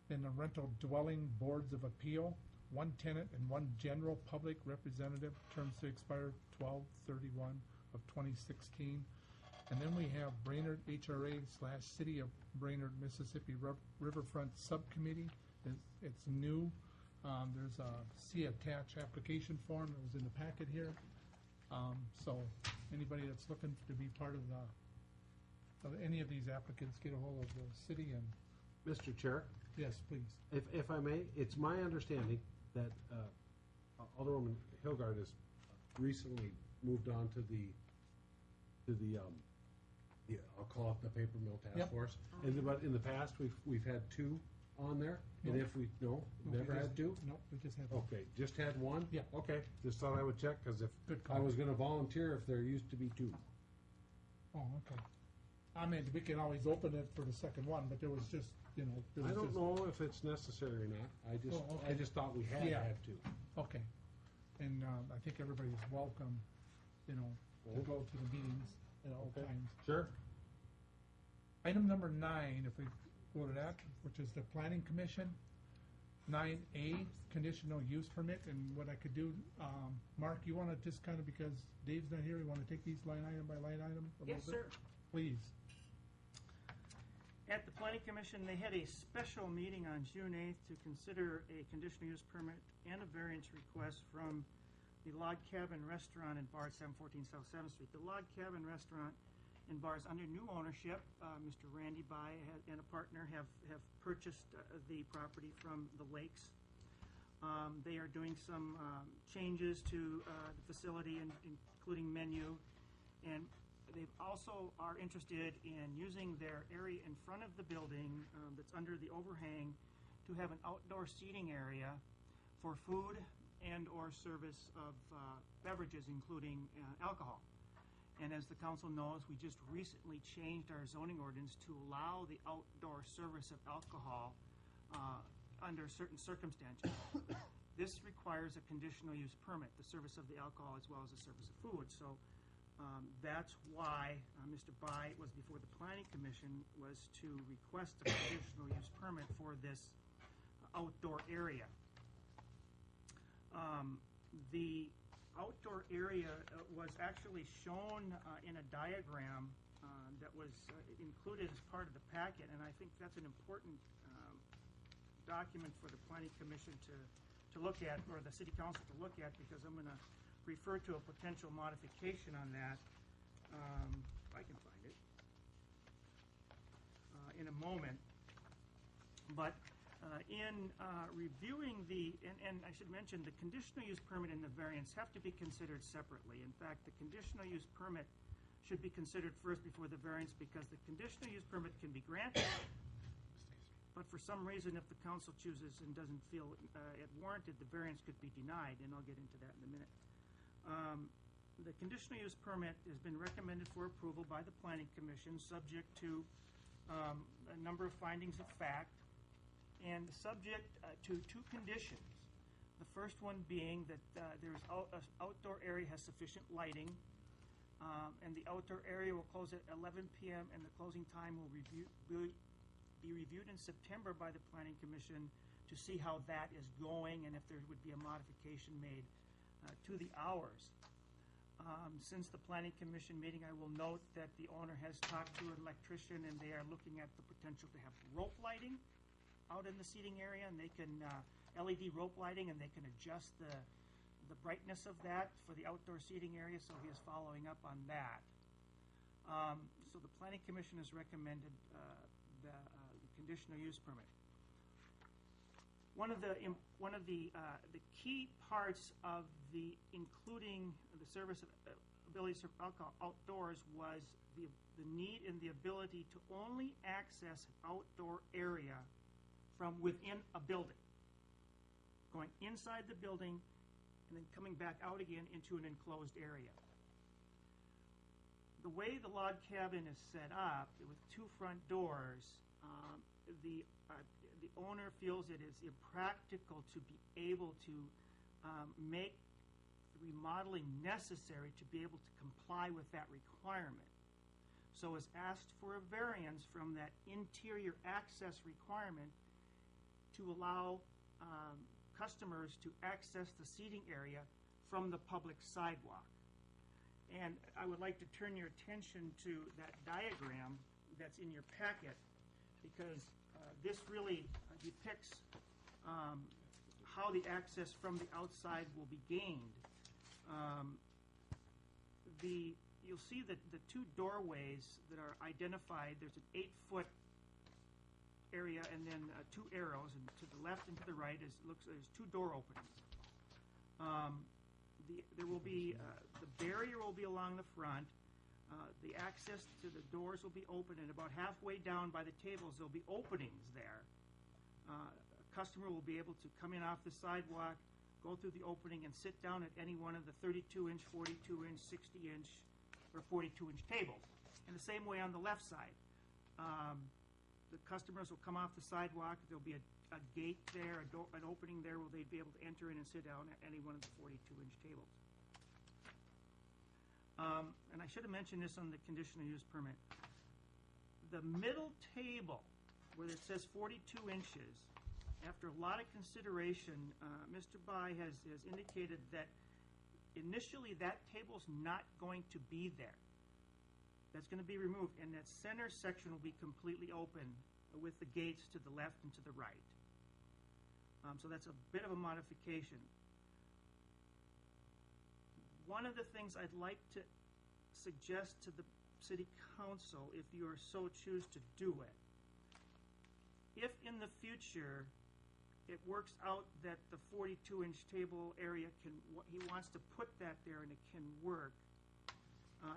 Then the Rental Dwelling Boards of Appeal, 1 tenant and 1 general public representative, terms to expire 12/31 of 2016. And then we have Brainerd HRA/City of Brainerd, Mississippi Riverfront Subcommittee. It's new. There's a see attached application form that was in the packet here. So anybody that's looking to be part of any of these applicants, get a hold of the city. And Mr. Chair? Yes, please. If I may, it's my understanding that Alderwoman Hilgard has recently moved on to the I'll call it the paper mill task force. But in the past, we've had 2 on there. And if we never had 2. No, we just had 1. Okay, just had 1. Yeah. Okay, just thought I would check, because if I was going to volunteer, if there used to be 2. Oh, okay. I mean, we can always open it for the second one, but there was just, I don't know if it's necessary or not. I just thought we had 2. Okay. And I think everybody's welcome, to go to the meetings at all times. Sure. Item number 9, if we go to that, which is the Planning Commission. 9A, conditional use permit. And what I could do, Mark, you want to just kind of, because Dave's not here, you want to take these line item by line item a little Yes, bit? sir. Please. At the Planning Commission, they had a special meeting on June 8th to consider a conditional use permit and a variance request from the Log Cabin Restaurant and Bar at 714 South 7th Street. The Log Cabin Restaurant and Bar is under new ownership. Mr. Randy Bai and a partner have purchased the property from the Lakes. They are doing some changes to the facility, including menu, and they also are interested in using their area in front of the building that's under the overhang to have an outdoor seating area for food and or service of beverages, including alcohol. And as the council knows, we just recently changed our zoning ordinance to allow the outdoor service of alcohol under certain circumstances. This requires a conditional use permit, the service of the alcohol as well as the service of food. So that's why Mr. Bai was before the Planning Commission, was to request a conditional use permit for this outdoor area. The outdoor area was actually shown in a diagram that was included as part of the packet, and I think that's an important document for the Planning Commission to look at, or the City Council to look at, because I'm going to refer to a potential modification on that, if I can find it, in a moment. But in reviewing and I should mention, the conditional use permit and the variance have to be considered separately. In fact, the conditional use permit should be considered first before the variance, because the conditional use permit can be granted, but for some reason, if the council chooses and doesn't feel it warranted, the variance could be denied, and I'll get into that in a minute. The conditional use permit has been recommended for approval by the Planning Commission, subject to a number of findings of fact, and subject to two conditions. The first one being that outdoor area has sufficient lighting, and the outdoor area will close at 11 p.m. and the closing time will be reviewed in September by the Planning Commission to see how that is going and if there would be a modification made to the hours. Since the Planning Commission meeting, I will note that the owner has talked to an electrician, and they are looking at the potential to have rope lighting out in the seating area, and they can LED rope lighting, and they can adjust the brightness of that for the outdoor seating area, so he is following up on that. So the Planning Commission has recommended the conditional use permit. One of the key parts of the including the service of ability to serve alcohol outdoors was the need and the ability to only access an outdoor area from within a building, going inside the building and then coming back out again into an enclosed area. The way the log cabin is set up with two front doors, the owner feels it is impractical to be able to make the remodeling necessary to be able to comply with that requirement. So has asked for a variance from that interior access requirement to allow customers to access the seating area from the public sidewalk. And I would like to turn your attention to that diagram that's in your packet, because this really depicts how the access from the outside will be gained. You'll see that the two doorways that are identified, there's an 8-foot area and then two arrows, and to the left and to the right there's two door openings. There will be the barrier will be along the front. The access to the doors will be open, and about halfway down by the tables there'll be openings there. A customer will be able to come in off the sidewalk, go through the opening, and sit down at any one of the 32-inch, 42-inch, 60-inch, or 42-inch tables. And the same way on the left side. The customers will come off the sidewalk. There'll be a gate there, an opening there where they'd be able to enter in and sit down at any one of the 42-inch tables. And I should have mentioned this on the conditional use permit. The middle table, where it says 42 inches, after a lot of consideration, Mr. Bai has indicated that initially that table's not going to be there. That's going to be removed, and that center section will be completely open with the gates to the left and to the right. So that's a bit of a modification. One of the things I'd like to suggest to the City Council, if you are so choose to do it, if in the future it works out that the 42-inch table area he wants to put that there and it can work,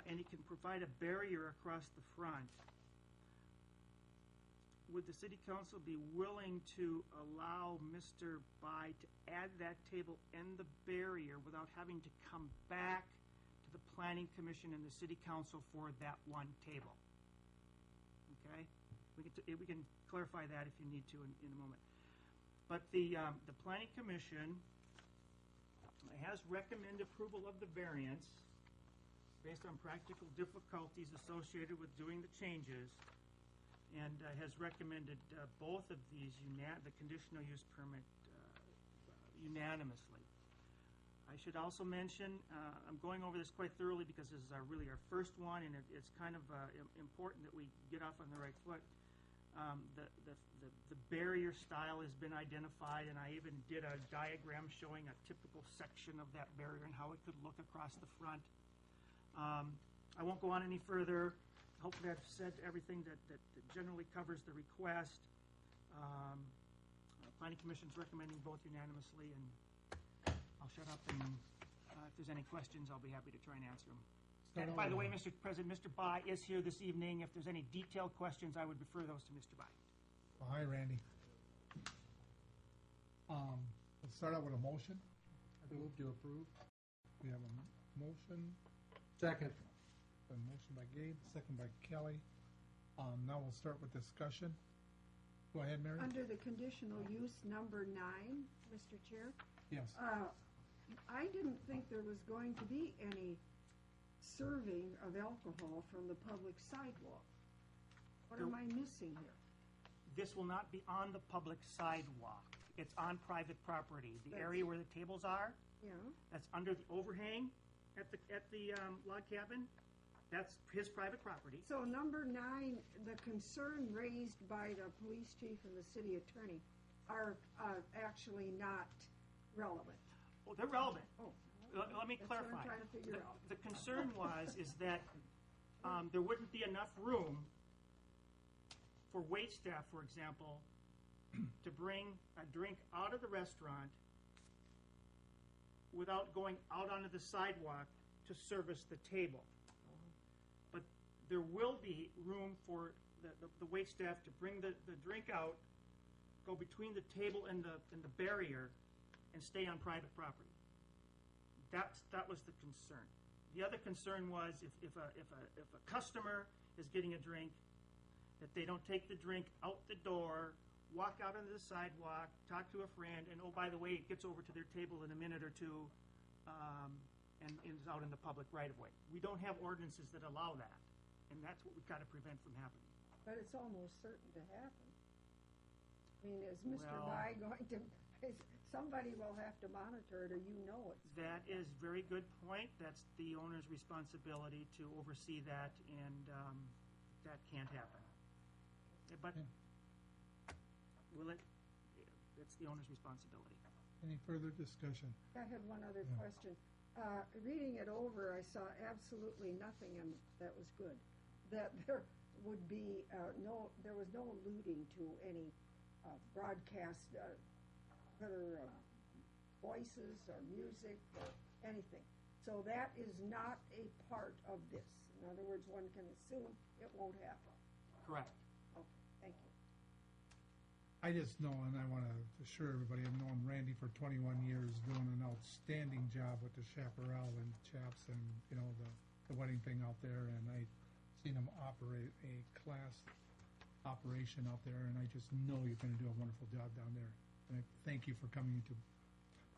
and he can provide a barrier across the front, would the City Council be willing to allow Mr. Bai to add that table and the barrier without having to come back to the Planning Commission and the City Council for that one table? Okay? We can clarify that if you need to in a moment. But the Planning Commission has recommended approval of the variance based on practical difficulties associated with doing the changes, and has recommended both of these, the conditional use permit unanimously. I should also mention, I'm going over this quite thoroughly because this is really our first one, and it's kind of important that we get off on the right foot. The barrier style has been identified, and I even did a diagram showing a typical section of that barrier and how it could look across the front. I won't go on any further. Hopefully I've said everything that generally covers the request. Planning Commission's recommending both unanimously, and I'll shut up, and if there's any questions, I'll be happy to try and answer them. And by the way, Mr. President, Mr. Bai is here this evening. If there's any detailed questions, I would refer those to Mr. Bai. Well, hi, Randy. Let's start out with a motion. I move to approve. We have a motion. Second. A motion by Gabe, second by Kelly. Now we'll start with discussion. Go ahead, Mary. Under the conditional use number 9, Mr. Chair, Yes. I didn't think there was going to be any serving of alcohol from the public sidewalk. What am I missing here? This will not be on the public sidewalk. It's on private property. The area where the tables are, Yeah, that's under the overhang at the log cabin. That's his private property. so number 9, the concern raised by the police chief and the city attorney are actually not relevant. Oh, they're relevant. Oh, Let me that's what I'm clarify. trying to figure out. The concern is that there wouldn't be enough room for wait staff, for example, to bring a drink out of the restaurant without going out onto the sidewalk to service the table. But there will be room for the wait staff to bring the drink out, go between the table and the barrier, and stay on private property. That was the concern. The other concern was if a customer is getting a drink, that they don't take the drink out the door, walk out onto the sidewalk, talk to a friend, and oh, by the way, it gets over to their table in a minute or two, and is out in the public right-of-way. We don't have ordinances that allow that, and that's what we've got to prevent from happening. But it's almost certain to happen. I mean, is Mr. Well- Bai going to, somebody will have to monitor it, or you know it. That is a very good point. That's the owner's responsibility to oversee that, and that can't happen. But it's the owner's responsibility. Any further discussion? I had one other Yeah. question. Reading it over, I saw absolutely nothing, and that was good. That there would be there was no alluding to any broadcast, whether voices or music or anything. So that is not a part of this. In other words, one can assume it won't happen. Correct. Okay, thank you. I just know, and I want to assure everybody, I've known Randy for 21 years, doing an outstanding job with the chaparral and chaps and, the wedding thing out there, and I've seen him operate a class operation out there, and I just know you're going to do a wonderful job down there. And I thank you for coming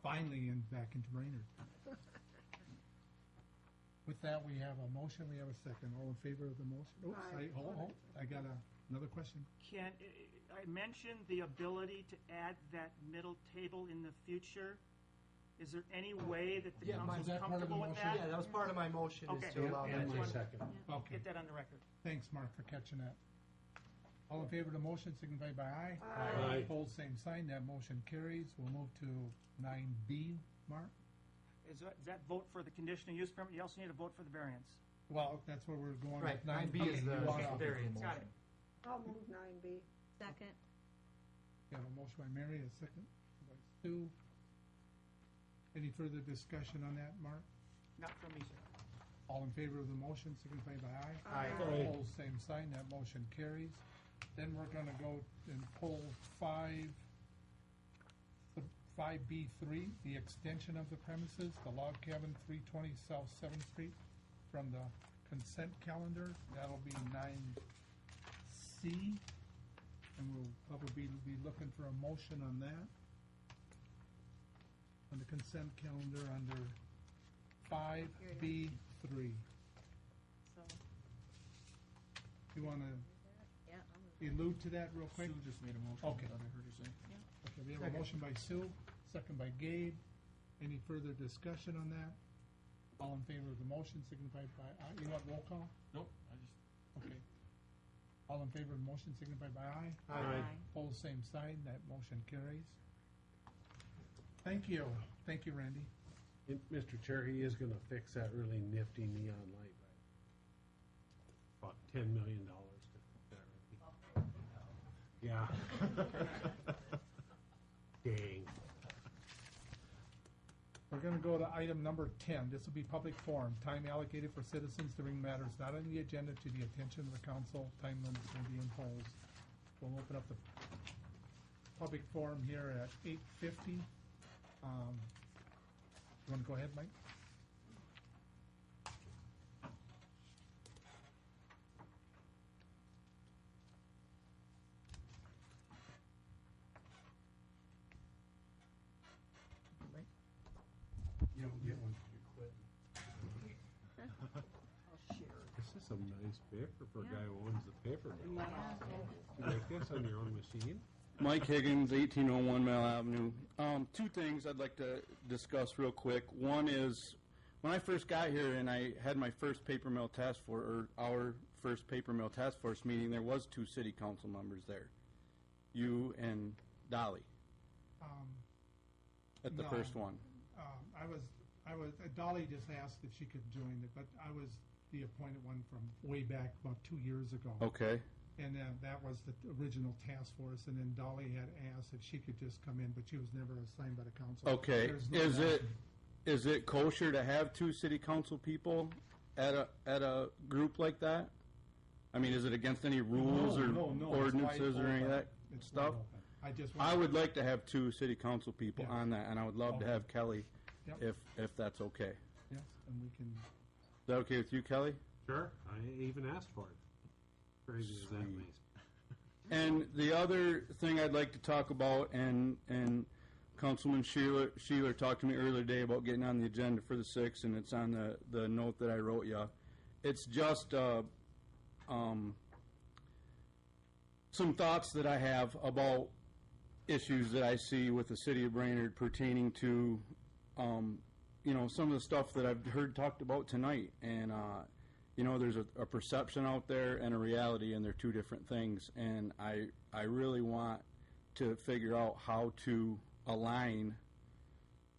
finally back into Brainerd. With that, we have a motion, we have a second. All in favor of the motion? Oops, I got another question. I mentioned the ability to add that middle table in the future. Is there any way that the council's that part of the comfortable with motion? that? Yeah, that was part of my motion, is Okay. to allow that. And my Just second. Okay, Get that on the record. thanks, Mark, for catching that. All in favor of the motion, signify by aye. Aye. Opposed, same sign. That motion carries. We'll move to 9B, Mark. Is that vote for the conditional use permit? You also need a vote for the variance. Well, that's where we're going Right, with 9B 9B. is the You want to- variance. Got it. I'll move 9B. Second. We have a motion by Mary, a second by Stu. Any further discussion on that, Mark? Not from me, sir. All in favor of the motion, signify by aye. Aye. Aye. Opposed, same sign. That motion carries. Then we're going to go and pull 5B3, the extension of the premises, the log cabin, 320 South 7th Street, from the consent calendar. That'll be 9C, and we'll probably be looking for a motion on that. on the consent calendar under 5B3. So, You want to yeah, I'm allude to that real quick? Sue just made a motion. Okay. I thought I heard her say. Okay, we have a motion by Sue, second by Gabe. Any further discussion on that? All in favor of the motion signify by aye. You want roll call? Nope, I just, Okay. All in favor of the motion signify by aye. Aye. Pose same sign, that motion carries. Thank you. Thank you, Randy. Mr. Chair, he is gonna fix that really nifty neon light. About $10 million to fix that, Randy. Yeah. Dang. We're going to go to item number 10. This will be public forum, time allocated for citizens to bring matters not on the agenda to the attention of the council. Time limits will be imposed. We'll open up the public forum here at 8:50. You want to go ahead, Mike? Mike? You don't get one till you quit. I'll share. This is a nice paper for a guy who owns the paper. Yeah. You make this on your own machine? Mike Higgins, 1801 Mill Avenue. Two things I'd like to discuss real quick. One is, when I first got here and I had my first paper mill task force, or our first paper mill task force meeting, there was 2 city council members there, you and Dolly, at the No. first one. I was, Dolly just asked if she could join it, but I was the appointed one from way back about 2 years ago. Okay. And that was the original task force, and then Dolly had asked if she could just come in, but she was never assigned by the council. Okay. There's no Is it kosher to have 2 city council people at a group like that? I mean, is it against any rules or No, it's ordinances wide or any of open. that It's stuff? wide open. I just I want- would like to have 2 city council people Yes. on that, and I would love to Okay. have Kelly, Yep. if that's okay. Yes, and we can, Is that okay with you, Kelly? Sure, I even asked for it. Crazy as that Sweet. may. And the other thing I'd like to talk about, and Councilman Sheeler talked to me earlier today about getting on the agenda for the 6th, and it's on the note that I wrote you. It's just some thoughts that I have about issues that I see with the city of Brainerd pertaining to, some of the stuff that I've heard talked about tonight. And, there's a perception out there and a reality, and they're 2 different things. And I really want to figure out how to align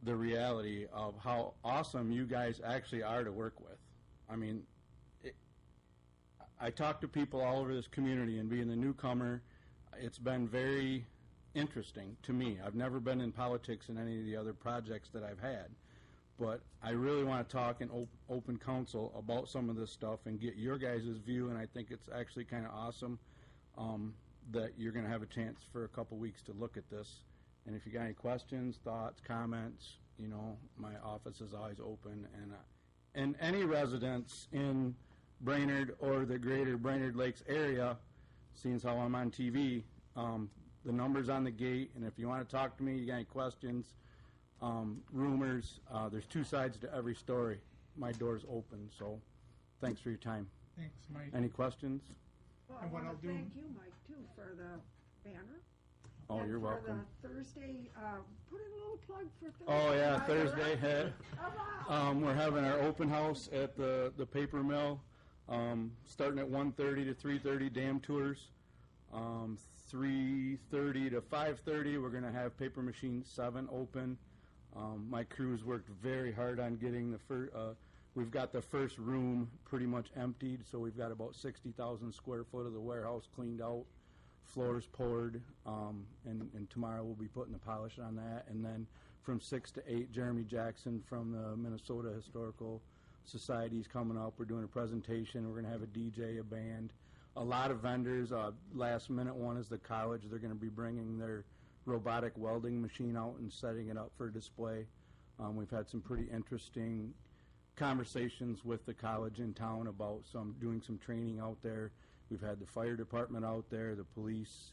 the reality of how awesome you guys actually are to work with. I mean, I talk to people all over this community, and being the newcomer, it's been very interesting to me. I've never been in politics in any of the other projects that I've had, but I really want to talk in open council about some of this stuff and get your guys' view, and I think it's actually kind of awesome that you're going to have a chance for a couple weeks to look at this. And if you got any questions, thoughts, comments, my office is always open, and any residents in Brainerd or the greater Brainerd Lakes area, seeing as how I'm on TV, the number's on the gate, and if you want to talk to me, you got any questions, rumors, there's 2 sides to every story. My door's open, so thanks for your time. thanks, Mike. Any questions? Well, I And what want I'll to do- thank you, Mike, too, for the banner. Oh, And you're welcome. for the Thursday, put in a little plug for Thursday. Oh, yeah, Right Thursday around. hit. We're having our open house at the paper mill, starting at 1:30 to 3:30, dam tours. 3:30 to 5:30, we're going to have paper machine 7 open. My crew's worked very hard on getting the first, we've got the first room pretty much emptied, so we've got about 60,000 square foot of the warehouse cleaned out, floors poured, and tomorrow we'll be putting the polish on that. And then from 6 to 8, Jeremy Jackson from the Minnesota Historical Society is coming up. We're doing a presentation. We're going to have a DJ, a band, a lot of vendors. Last minute one is the college. They're going to be bringing their robotic welding machine out and setting it up for display. We've had some pretty interesting conversations with the college in town about doing some training out there. We've had the fire department out there, the police,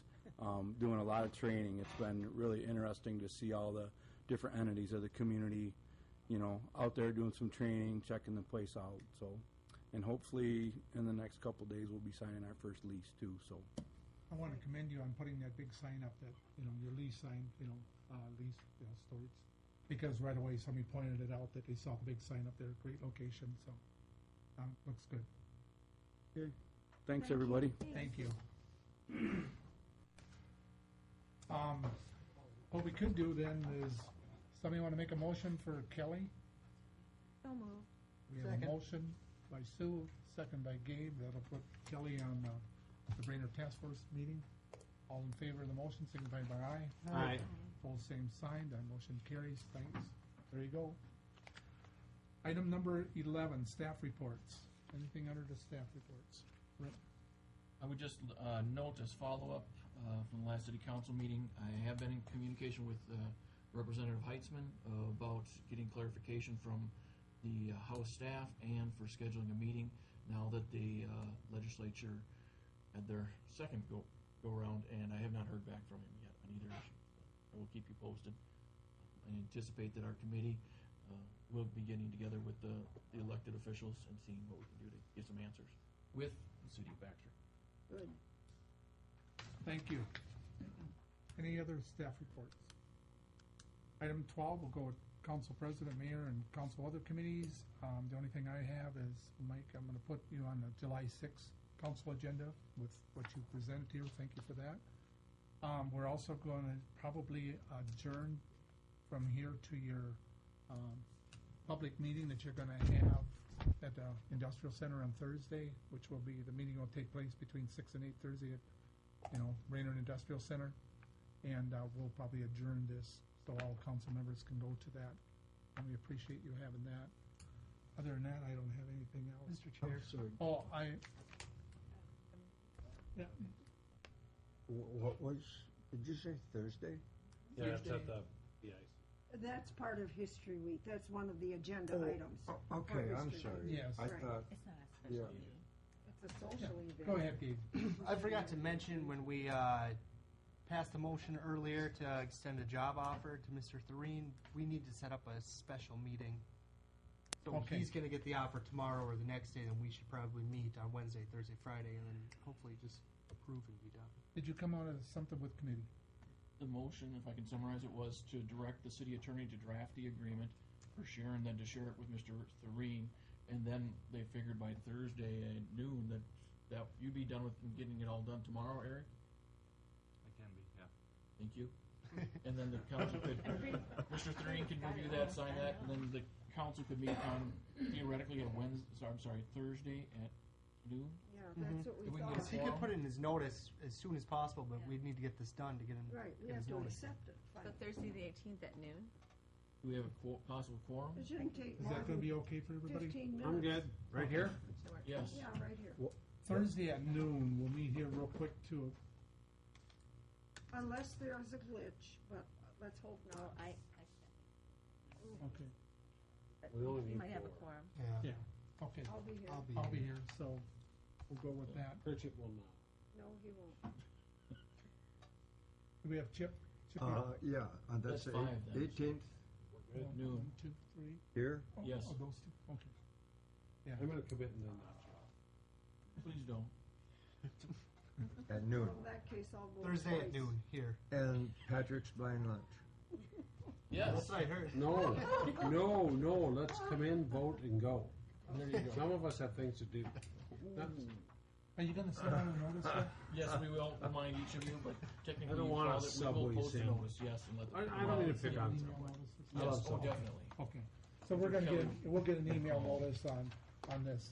doing a lot of training. It's been really interesting to see all the different entities of the community, out there doing some training, checking the place out, so. And hopefully, in the next couple days, we'll be signing our first lease too, so. I want to commend you on putting that big sign up that, your lease sign, lease, storage. Because right away, somebody pointed it out that they saw the big sign up there, great location, so, looks good. Okay. Thanks, everybody. Thank you. What we could do then is, somebody want to make a motion for Kelly? So moved. We have a motion by Sue, second by Gabe, that'll put Kelly on the Brainerd Task Force meeting. All in favor of the motion, signify by aye. Aye. Both same sign, that motion carries, thanks. There you go. Item number 11, staff reports. Anything under the staff reports? Rick? I would just note as follow-up from the last city council meeting, I have been in communication with Representative Heitzman about getting clarification from the House staff and for scheduling a meeting now that the legislature had their second go-around, and I have not heard back from him yet on either issue. I will keep you posted. I anticipate that our committee will be getting together with the elected officials and seeing what we can do to get some answers with the city of Baxter. Good. Thank you. Any other staff reports? Item 12, we'll go with council president, mayor, and council other committees. The only thing I have is, Mike, I'm going to put you on the July 6th council agenda with what you presented here. Thank you for that. We're also going to probably adjourn from here to your public meeting that you're going to have at the Industrial Center on Thursday, which will be, the meeting will take place between 6 and 8 Thursday at, Brainerd Industrial Center. And we'll probably adjourn this so all council members can go to that. And we appreciate you having that. Other than that, I don't have anything else. Mr. Chair. Oh, yeah, What was, did you say Thursday? Yeah, it's at the BIC. That's part of History Week. That's one of the agenda items. Okay, for I'm History sorry. Week. Yes. I Right. thought, It's not a special yeah. meeting. It's a social event. go ahead, Gabe. I forgot to mention when we passed the motion earlier to extend a job offer to Mr. Thoreen, we need to set up a special meeting. So Okay. he's going to get the offer tomorrow or the next day, then we should probably meet on Wednesday, Thursday, Friday, and then hopefully just approve and be done. Did you come out of something with committee? The motion, if I can summarize it, was to direct the city attorney to draft the agreement for Sharon, then to share it with Mr. Thoreen, and then they figured by Thursday at noon that you'd be done with getting it all done tomorrow, Eric? I can be, yeah. Thank you. And then the council could, Mr. Thoreen can review that, sign that, and then the council could meet on theoretically a Thursday at noon. Yeah, that's what we If we can thought. get Because he could put it in his notice as soon as possible, but we'd need to get this done to get him Right, we get have his to notice. accept it. So Thursday, the 18th at noon? Do we have a possible quorum? It shouldn't take Is more that going to than be okay for everybody? 15 minutes. I'm good. Right here? Yes. Yeah, right here. Thursday at noon, we'll meet here real quick too. Unless there's a glitch, but let's hope No, not. I Okay. We only you need might have a 4. quorum. Yeah, okay. I'll be here. I'll be here, so we'll go with that. Pritchett will not. No, he won't. Do we have Chip? Chip yeah, that's That's the 5 then. 18th Good. Noon. 1, 2, 3. here. Oh, Yes. Oh, those two, okay. Yeah. I'm going to commit and then not show. Please don't. At noon. Well, in that case, I'll go Thursday at twice. noon, here. And Patrick's buying lunch. Yes. That's what I heard. No, no, let's come in, vote, and go. There you go. Some of us have things to do. Not- Are you going to send out a notice? Chip? Yes, we will remind each of you, but technically I don't you want a called it, we will Subway post a sandwich. notice, yes, and let. I don't need to pick on Email someone. notices? I Yes, love oh, Subway. definitely. Okay, so we're gonna get, we'll get an email notice on this.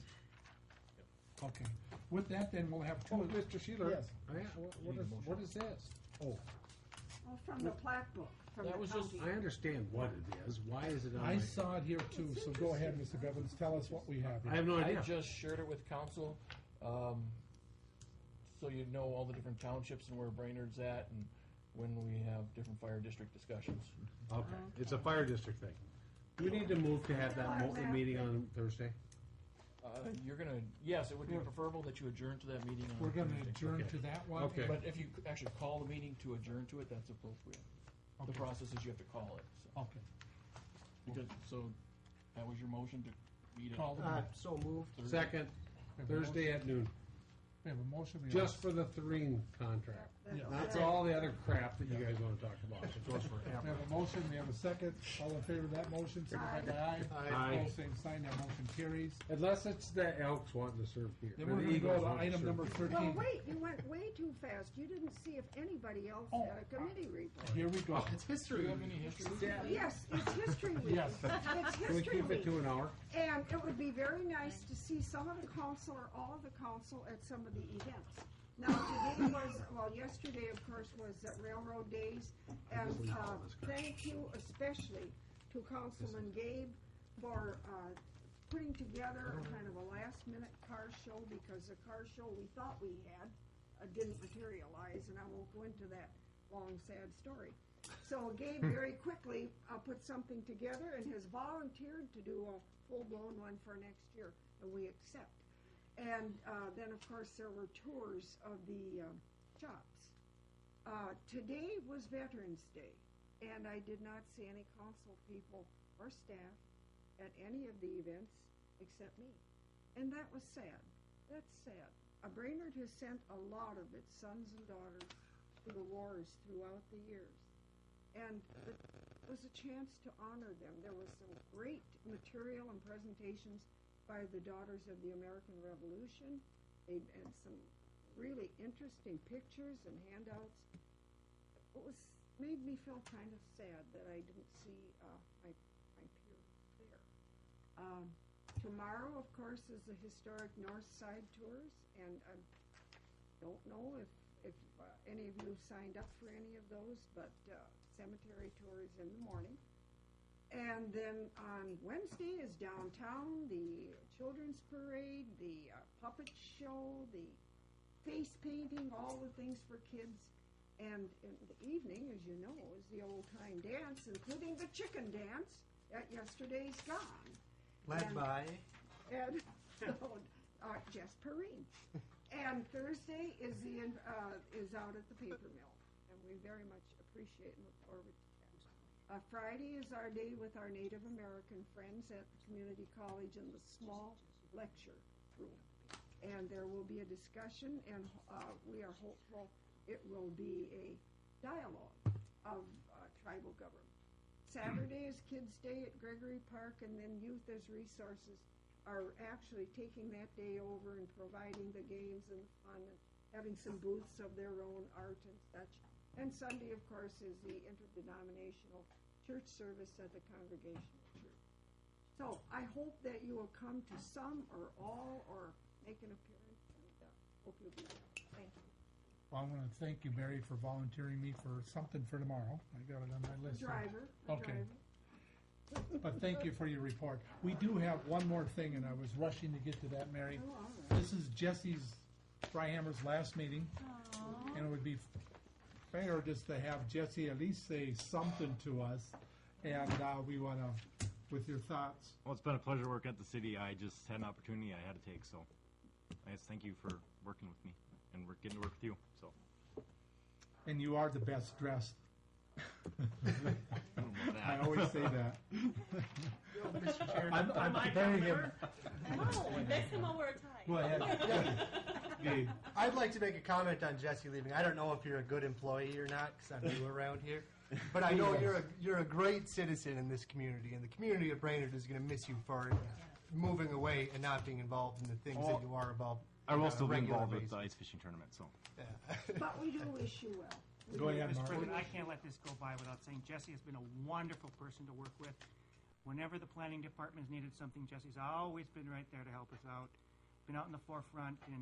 Okay, with that then, we'll have two. Oh, Mr. Sheeler. Yes. What is this? Oh, Oh, from the plaque book, from the That was just- county. I understand what it is. Why is it on I my? saw it here too, so go ahead, Mr. Bevins, tell us what we have I here. have no I idea. just shared it with council, so you know all the different townships and where Brainerd's at, and when we have different fire district discussions. Okay, it's a fire district thing. Do we need to move to have that meeting on Thursday? You're gonna, yes, it would be preferable that you adjourn to that meeting on We're gonna Thursday. adjourn Okay. to that one. Okay. But if you actually call the meeting to adjourn to it, that's appropriate. The Okay. process is you have to call it. So. Okay. So that was your motion to meet it? Call the So moved. Thursday? Second, Thursday at noon, We have a motion. We have just for the Thurine contract. Yeah. Not for all the other crap that you guys want to talk about. It goes for We have a motion, we have a second. All in favor of that motion, signify by aye. Aye. Opposed, same sign, that motion carries. Unless it's the Elks wanting to serve beer. Then or we're the gonna go Eagles to wanting item serve number beer. 13. Well, wait, you went way too fast. You didn't see if anybody else had a committee report. Here we go. It's history. Do you have any history? Yes, it's history week. Yes. It's Can we history keep it week. to an hour? And it would be very nice to see some of the council or all of the council at some of the events. Now, today was, well, yesterday, of course, was Railroad Days, and thank you especially to Councilman Gabe for putting together a kind of a last-minute car show, because the car show we thought we had didn't materialize, and I won't go into that long, sad story. So Gabe very quickly put something together and has volunteered to do a full-blown one for next year, and we accept. And then, of course, there were tours of the shops. Today was Veterans Day, and I did not see any council people or staff at any of the events except me. And that was sad. That's sad. Brainerd has sent a lot of its sons and daughters to the wars throughout the years. And it was a chance to honor them. There was some great material and presentations by the Daughters of the American Revolution. They had some really interesting pictures and handouts. It made me feel kind of sad that I didn't see my peers there. Tomorrow, of course, is the historic North Side tours, and I don't know if any of you have signed up for any of those, but cemetery tours in the morning. And then on Wednesday is downtown, the children's parade, the puppet show, the face painting, all the things for kids. And in the evening, as you know, is the old-time dance, including the chicken dance at yesterday's Gone. Led by? And Jess Perrine. And Thursday is is out at the paper mill, and we very much appreciate and look forward to that. Friday is our day with our Native American friends at the community college in the small lecture room. And there will be a discussion, and we are hopeful it will be a dialogue of tribal government. Saturday is Kids' Day at Gregory Park, and then Youth as Resources are actually taking that day over and providing the games and the fun and having some booths of their own art and such. And Sunday, of course, is the interdenominational church service at the Congregational Church. So I hope that you will come to some or all or make an appearance, and hope you'll be there. Thank you. Well, I want to thank you, Mary, for volunteering me for something for tomorrow. I got it on my list. Driver. Okay. But thank you for your report. We do have one more thing, and I was rushing to get to that, Mary. Oh, all right. This is Jesse's Fryhammer's last meeting, and it would be fair just to have Jesse at least say something to us, and we want to, with your thoughts. Well, it's been a pleasure working at the city. I just had an opportunity I had to take, so I just thank you for working with me, and we're getting to work with you. So. And you are the best dressed. I don't know that. I always say that. Mr. Chair, I'm preparing him. No, next time I'll wear a tie. Go ahead. Okay. I'd like to make a comment on Jesse leaving. I don't know if you're a good employee or not, because I'm new around here. But I know you're a great citizen in this community, and the community of Brainerd is going to miss you for moving away and not being involved in the things that you are involved. I will still be regular involved with basis. the ice fishing tournament, so. But we do wish you well. Go ahead, Mr. Mark. President, I can't let this go by without saying Jesse has been a wonderful person to work with. Whenever the planning department has needed something, Jesse's always been right there to help us out. Been out in the forefront in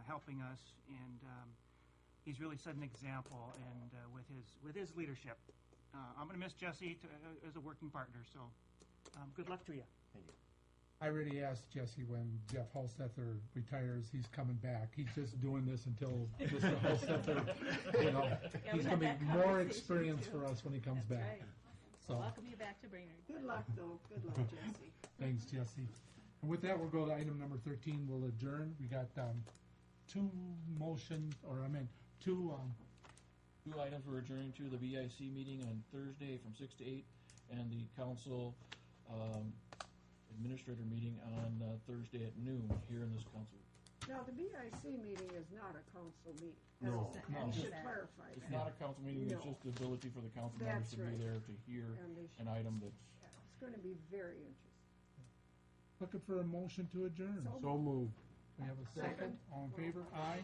helping us, and he's really set an example. And with his leadership, I'm going to miss Jesse as a working partner. So, good luck to you. Thank you. I already asked Jesse when Jeff Holstether retires, he's coming back. He's just doing this until Mr. Holstether, he's going to be more experience for us when he comes That's back. right. So, Welcome you back to Brainerd. Good luck, though. Good luck, Jesse. thanks, Jesse. And with that, we'll go to item number 13. We'll adjourn. We got two Two items we're adjourning to, the BIC meeting on Thursday from 6 to 8, and the council administrator meeting on Thursday at noon here in this council. Now, the BIC meeting is not a council meeting. No. You should clarify that. It's not a council meeting, it's No. just the ability for the council members That's to be right. there to hear And they an item that's. Yeah, it's going to be very interesting. Looking for a motion to adjourn. So moved. We have a second. All in favor? Aye.